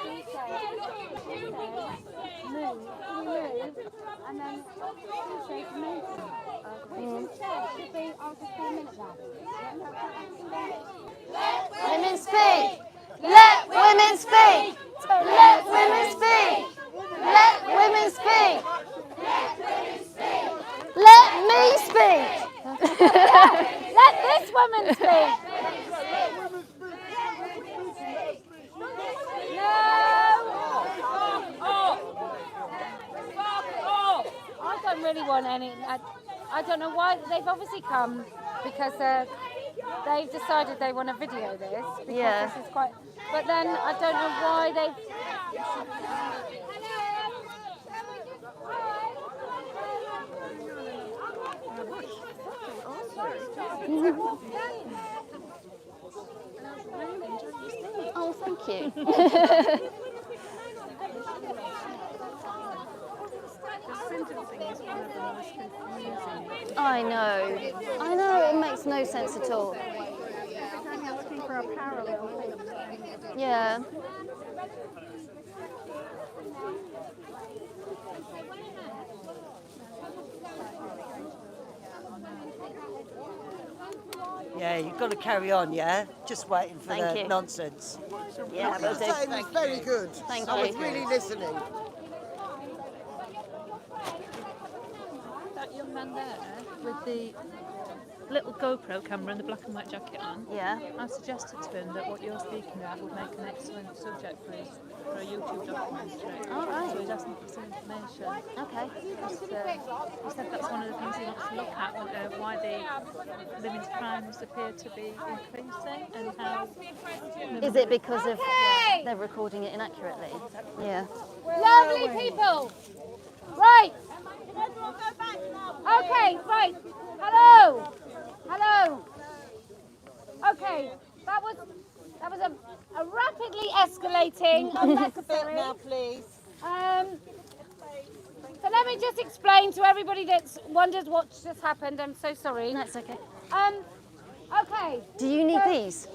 She said, move, and then she said, move. Which instead should be, I'll just be a minute now.
Let women speak! Let women speak! Let women speak! Let women speak! Let me speak!
Let this woman speak! I don't really want any. I don't know why they've obviously come because they've decided they want to video this because this is quite. But then I don't know why they.
Oh, thank you. I know, it makes no sense at all. Yeah.
Yeah, you've got to carry on, yeah? Just waiting for the nonsense.
Yeah,
That was very good.
Thank
I
you.
was really listening.
That young man there with the little GoPro camera and the black and white jacket on.
Yeah.
I suggested to him that what you're speaking about would make an excellent subject for a YouTube documentary.
All right.
So he's asking for some information.
Okay.
He said that's one of the things he wants to look at, why the women's crimes appear to be increasing and how...
Is it because of they're recording it inaccurately? Yeah.
Lovely people! Right! Okay, right. Hello! Hello! Okay, that was a rapidly escalating, unnecessary...
now, please.
So let me just explain to everybody that wonders what just happened. I'm so sorry.
That's okay.
Okay.
Do you need these?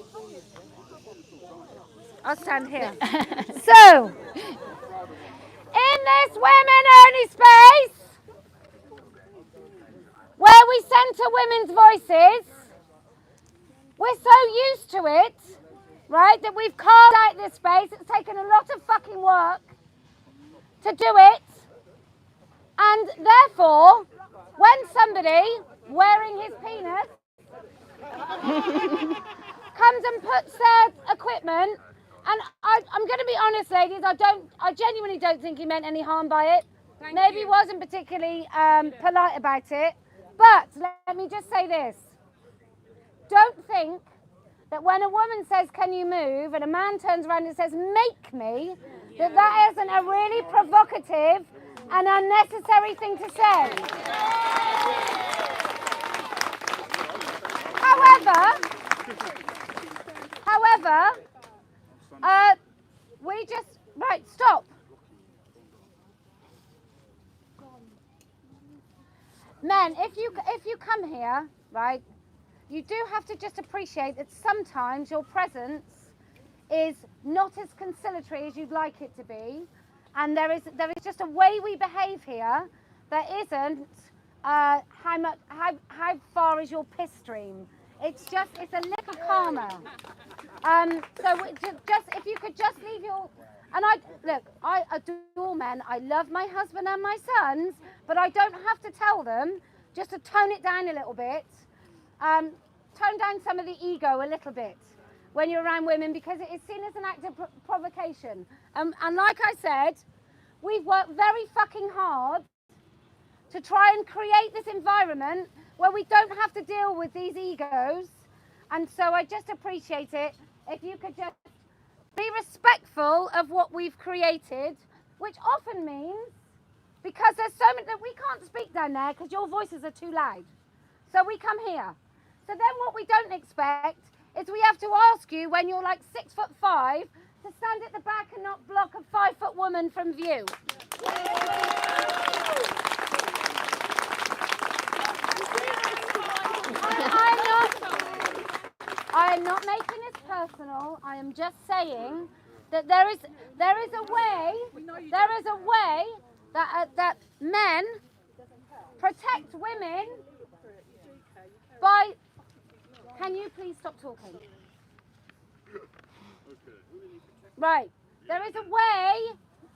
I'll stand here. So, in in this women-only space, where we centre women's voices, we're so used to it, right, that we've carved out this space. It's taken a lot of fucking work to do it. And therefore, when somebody wearing his penis comes and puts their equipment, and I'm going to be honest, ladies, I genuinely don't think he meant any harm by it. Maybe he wasn't particularly polite about it. But let me just say this. Don't think that when a woman says, can you move, and a man turns around and says, make me, that isn't a really provocative and unnecessary thing to say. However, we just, right, stop. Men, if you come here, right, you do have to just appreciate that sometimes your presence is not as conciliatory as you'd like it to be, and there is just a way we behave here that isn't how far is your piss stream. It's a little calmer. So just if you could just leave your, and I adore men. I love my husband and my sons, but I don't have to tell them just to tone it down a little bit. Tone down some of the ego a little bit when you're around women, because it is seen as an act of provocation. And like I said, we've worked very fucking hard to try and create this environment where we don't have to deal with these egos. And so I just appreciate it if you could just be respectful of what we've created, which often means, because there's so many that we can't speak down there because your voices are too loud. So we come here. So then what we don't expect is we have to ask you, when you're like 6'5", to stand at the back and not block a 5-foot woman from view. I'm not making this personal. I am just saying that there is a way that men protect women by. Can you please stop talking? Right. There is a way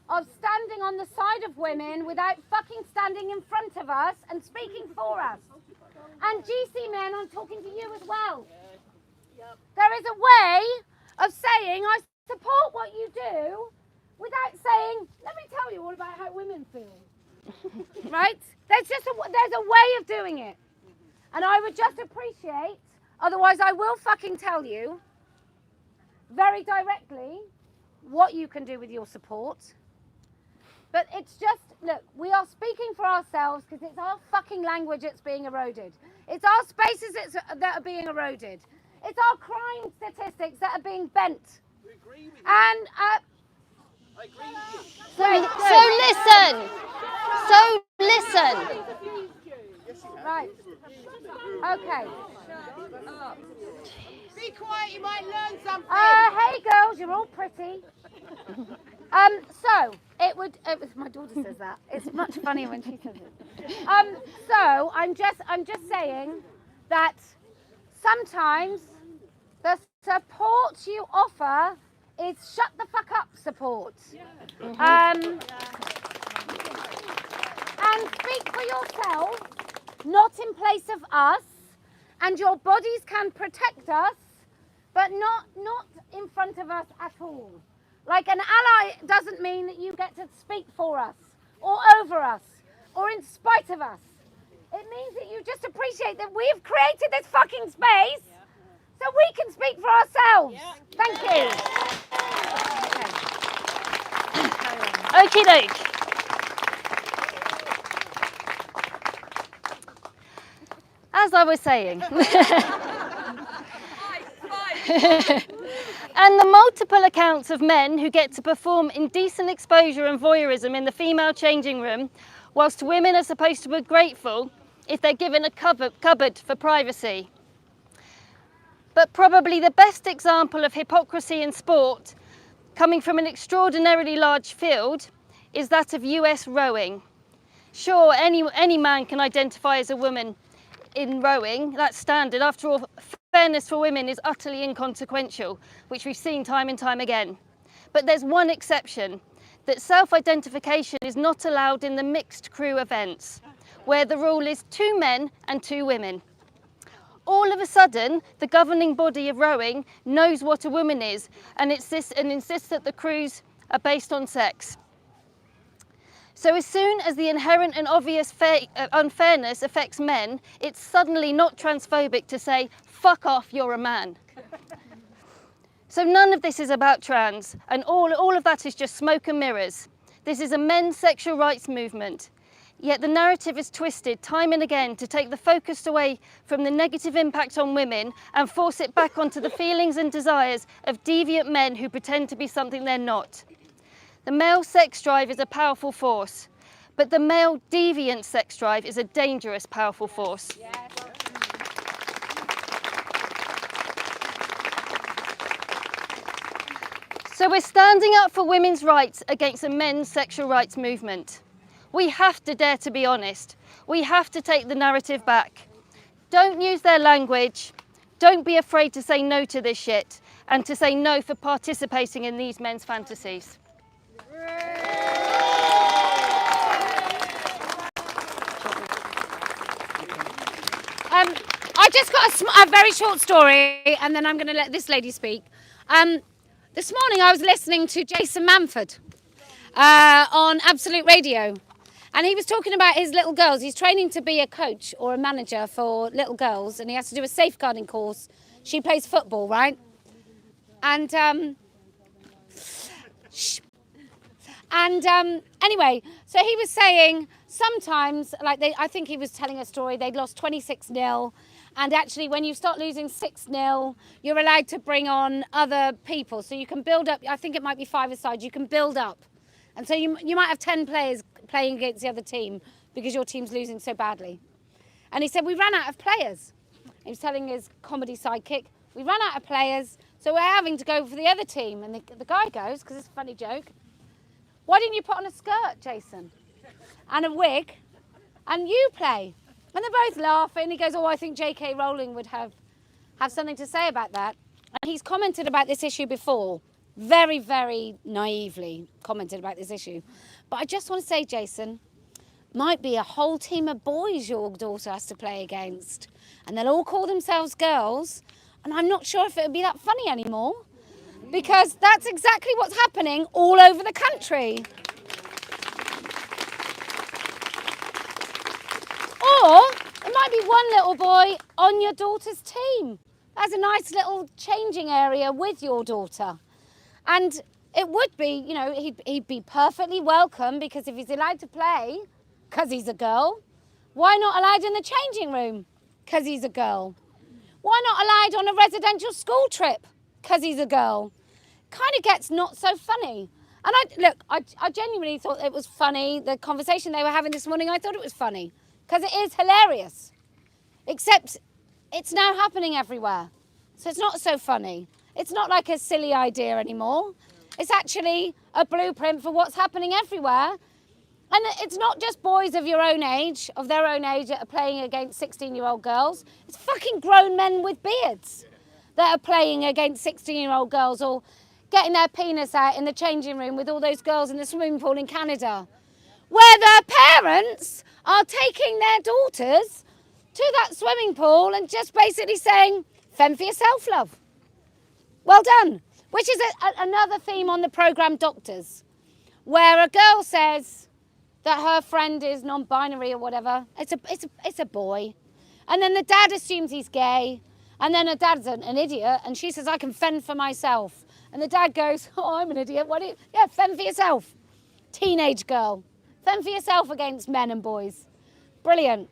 of standing on the side of women without fucking standing in front of us and speaking for us. And GC men, I'm talking to you as well. There is a way of saying, I support what you do, without saying, let me tell you all about how women feel. Right? There's a way of doing it. And I would just appreciate, otherwise I will fucking tell you very directly what you can do with your support. But it's just, look, we are speaking for ourselves because it's our fucking language that's being eroded. It's our spaces that are being eroded. It's our crime statistics that are being bent. We agree with you. And I agree with
So listen.
Right. Okay.
Be quiet, you might learn something.
Hey girls, you're all pretty. So it was my daughter says that. It's much funnier when she says it. So I'm just saying that sometimes the support you offer is shut the fuck up support. And speak for yourself, not in place of us, and your bodies can protect us, but not in front of us at all. Like, an ally doesn't mean that you get to speak for us, or over us, or in spite of us. It means that you just appreciate that we've created this fucking space so we can speak for ourselves. Thank you.
Okie doke. As I was saying. And the multiple accounts of men who get to perform indecent exposure and voyeurism in the female changing room, whilst women are supposed to be grateful if they're given a cupboard for privacy. But probably the best example of hypocrisy in sport, coming from an extraordinarily large field, is that of US rowing. Sure, any man can identify as a woman in rowing, that's standard. After all, fairness for women is utterly inconsequential, which we've seen time and time again. But there's one exception, that self-identification is not allowed in the mixed crew events, where the rule is 2 men and 2 women. All of a sudden, the governing body of rowing knows what a woman is and insists that the crews are based on sex. So as soon as the inherent and obvious unfairness affects men, it's suddenly not transphobic to say, fuck off, you're a man. So none of this is about trans, and all of that is just smoke and mirrors. This is a men's sexual rights movement. Yet the narrative is twisted time and again to take the focus away from the negative impact on women and force it back onto the feelings and desires of deviant men who pretend to be something they're not. The male sex drive is a powerful force, but the male deviant sex drive is a dangerous, powerful force. So we're standing up for women's rights against a men's sexual rights movement. We have to dare to be honest. We have to take the narrative back. Don't use their language. Don't be afraid to say no to this shit and to say no for participating in these men's fantasies.
I just got a very short story, and then I'm going to let this lady speak. This morning I was listening to Jason Manford on Absolute Radio, and he was talking about his little girls. He's training to be a coach or a manager for little girls, and he has to do a safeguarding course. She plays football, right? And anyway, so he was saying sometimes, I think he was telling a story, they'd lost 26-0, and actually when you start losing 6-0, you're allowed to bring on other people. So you can build up, I think it might be 5-a-side, you can build up. And so you might have 10 players playing against the other team because your team's losing so badly. And he said, we ran out of players. He was telling his comedy sidekick, we ran out of players, so we're having to go for the other team. And the guy goes, because it's a funny joke, why didn't you put on a skirt, Jason? And a wig, and you play? And they're both laughing. He goes, oh, I think J.K. Rowling would have something to say about that. And he's commented about this issue before, very, very naively commented about this issue. But I just want to say, Jason, might be a whole team of boys your daughter has to play against. And they'll all call themselves girls. And I'm not sure if it would be that funny anymore, because that's exactly what's happening all over the country. Or it might be one little boy on your daughter's team. That's a nice little changing area with your daughter. And it would be, you know, he'd be perfectly welcome, because if he's allowed to play, because he's a girl, why not allowed in the changing room? Because he's a girl. Why not allowed on a residential school trip? Because he's a girl. Kind of gets not so funny. And I genuinely thought it was funny. The conversation they were having this morning, I thought it was funny. Because it is hilarious. Except it's now happening everywhere. So it's not so funny. It's not like a silly idea anymore. It's actually a blueprint for what's happening everywhere. And it's not just boys of their own age that are playing against 16-year-old girls. It's fucking grown men with beards that are playing against 16-year-old girls, or getting their penis out in the changing room with all those girls in the swimming pool in Canada, where their parents are taking their daughters to that swimming pool and just basically saying, fend for yourself, love. Well done. Which is another theme on the programme Doctors, where a girl says that her friend is non-binary or whatever. It's a boy. And then the dad assumes he's gay. And then her dad's an idiot, and she says, I can fend for myself. And the dad goes, oh, I'm an idiot. Yeah, fend for yourself. Teenage girl. Fend for yourself against men and boys. Brilliant.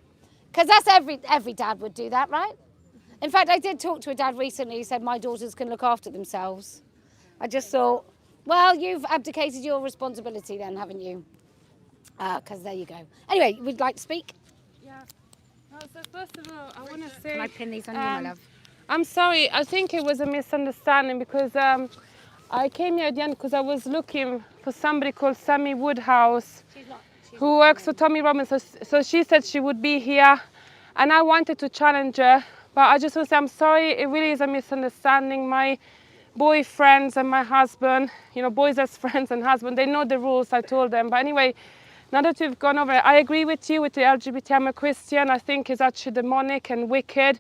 Because that's every dad would do that, right? In fact, I did talk to a dad recently who said, my daughters can look after themselves. I just thought, well, you've abdicated your responsibility then, haven't you? Because there you go. Anyway, would you like to speak?
Yeah. So first of all, I want to say...
Can I pin these on you, my love?
I'm sorry, I think it was a misunderstanding, because I came here at the end because I was looking for somebody called Sammy Woodhouse, who works for Tommy Robbins. So she said she would be here, and I wanted to challenge her, but I just want to say I'm sorry. It really is a misunderstanding. My boyfriends and my husband, you know, boys as friends and husband, they know the rules. I told them. But anyway, now that we've gone over it, I agree with you with the LGBT. I'm a Christian. I think it's actually demonic and wicked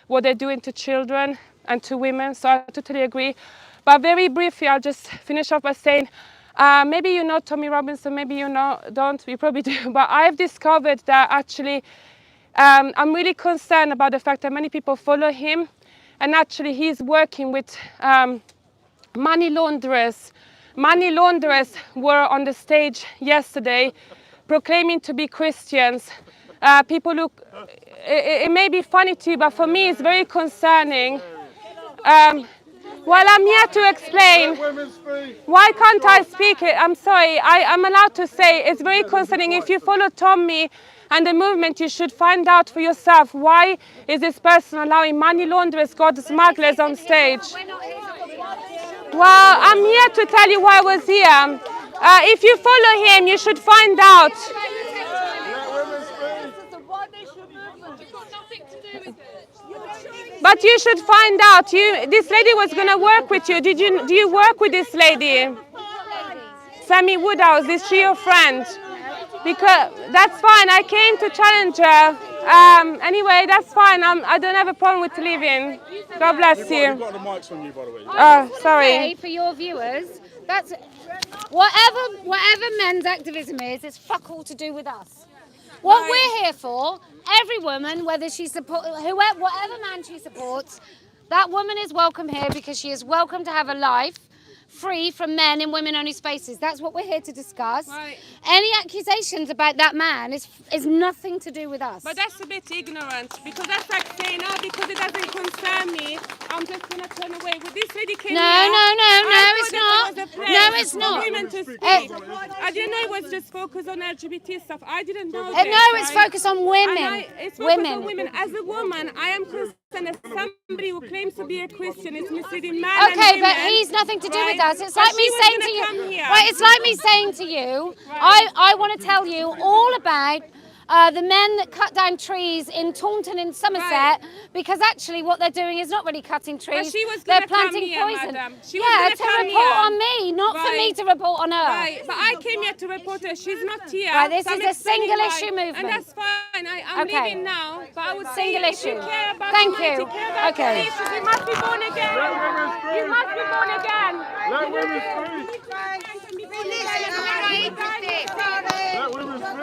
what they're doing to children and to women. So I totally agree. But very briefly, I'll just finish off by saying, maybe you know Tommy Robinson, maybe you don't, you probably do. But I've discovered that actually I'm really concerned about the fact that many people follow him. And actually he's working with money launderers. Money launderers were on the stage yesterday proclaiming to be Christians. People look, it may be funny to you, but for me it's very concerning. Well, I'm here to explain. Why can't I speak it? I'm sorry, I'm allowed to say it's very concerning. If you follow Tommy and the movement, you should find out for yourself why is this person allowing money launderers, God smugglers on stage. Well, I'm here to tell you why I was here. If you follow him, you should find out. But you should find out. This lady was going to work with you. Do you work with this lady? Sammy Woodhouse, is she your friend? Because that's fine. I came to challenge her. Anyway, that's fine. I don't have a problem with leaving. God bless you.
You've got the mics on you, by the way.
Sorry. For your viewers, that's whatever men's activism is, it's fuck all to do with us. What we're here for, every woman, whether she supports, whatever man she supports, that woman is welcome here because she is welcome to have a life free from men in women-only spaces. That's what we're here to discuss. Right. Any accusations about that man is nothing to do with us.
But that's a bit ignorant, because that's like saying, oh, because it doesn't concern me, I'm just going to turn away. With this lady came
No, it's not. No, it's not.
Women to speak. I didn't know it was just focused on LGBT stuff. I didn't know this.
No, it's focused on women.
It's focused on women. As a woman, I am concerned that somebody who claims to be a Christian is misleading men and women.
Okay, but he's nothing to do with us. It's like me saying to you. Right, it's like me saying to you. I want to tell you all about the men that cut down trees in Taunton in Somerset, because actually what they're doing is not really cutting trees. They're planting poison. To report on me, not for me to report on her.
Right, but I came here to report her. She's not here.
Right, this is a single issue movement.
And that's fine. I'm leaving now. But I would say,
single issue.
If you care about
Thank
humanity,
you.
care about
Okay.
issues, you must be born again. You must be born again.
Let women speak. Let women speak.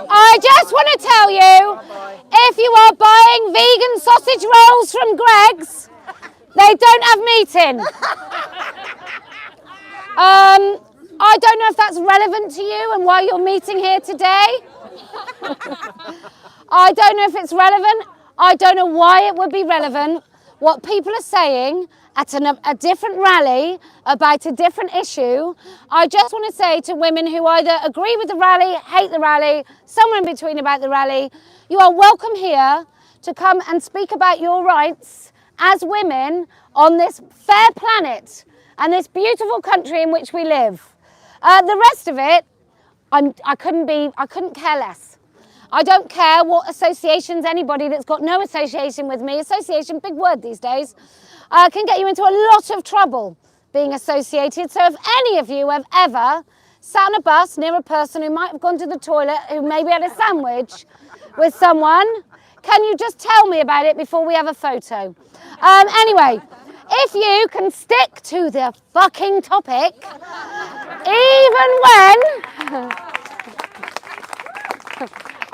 I just want to tell you, if you are buying vegan sausage rolls from Greg's, they don't have meat in. I don't know if that's relevant to you and why you're meeting here today. I don't know if it's relevant. I don't know why it would be relevant. What people are saying at a different rally about a different issue. I just want to say to women who either agree with the rally, hate the rally, somewhere in between about the rally, you are welcome here to come and speak about your rights as women on this fair planet and this beautiful country in which we live. The rest of it, I couldn't care less. I don't care what associations anybody that's got no association with me, association, big word these days, can get you into a lot of trouble being associated. So if any of you have ever sat on a bus near a person who might have gone to the toilet, who maybe had a sandwich with someone, can you just tell me about it before we have a photo? Anyway, if you can stick to the fucking topic, even when...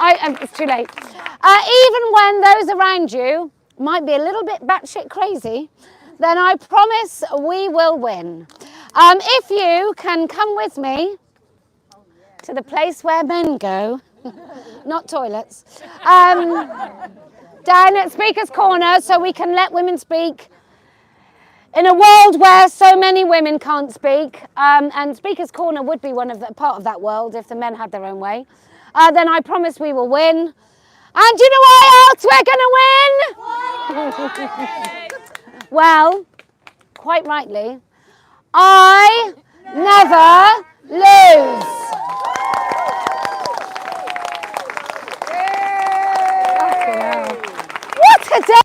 it's too late. Even when those around you might be a little bit batshit crazy, then I promise we will win. If you can come with me to the place where men go, not toilets, down at Speaker's Corner, so we can let women speak in a world where so many women can't speak, and Speaker's Corner would be part of that world if the men had their own way. then I promise we will win. And do you know why else we're going to win? Well, quite rightly, I never lose. What a day!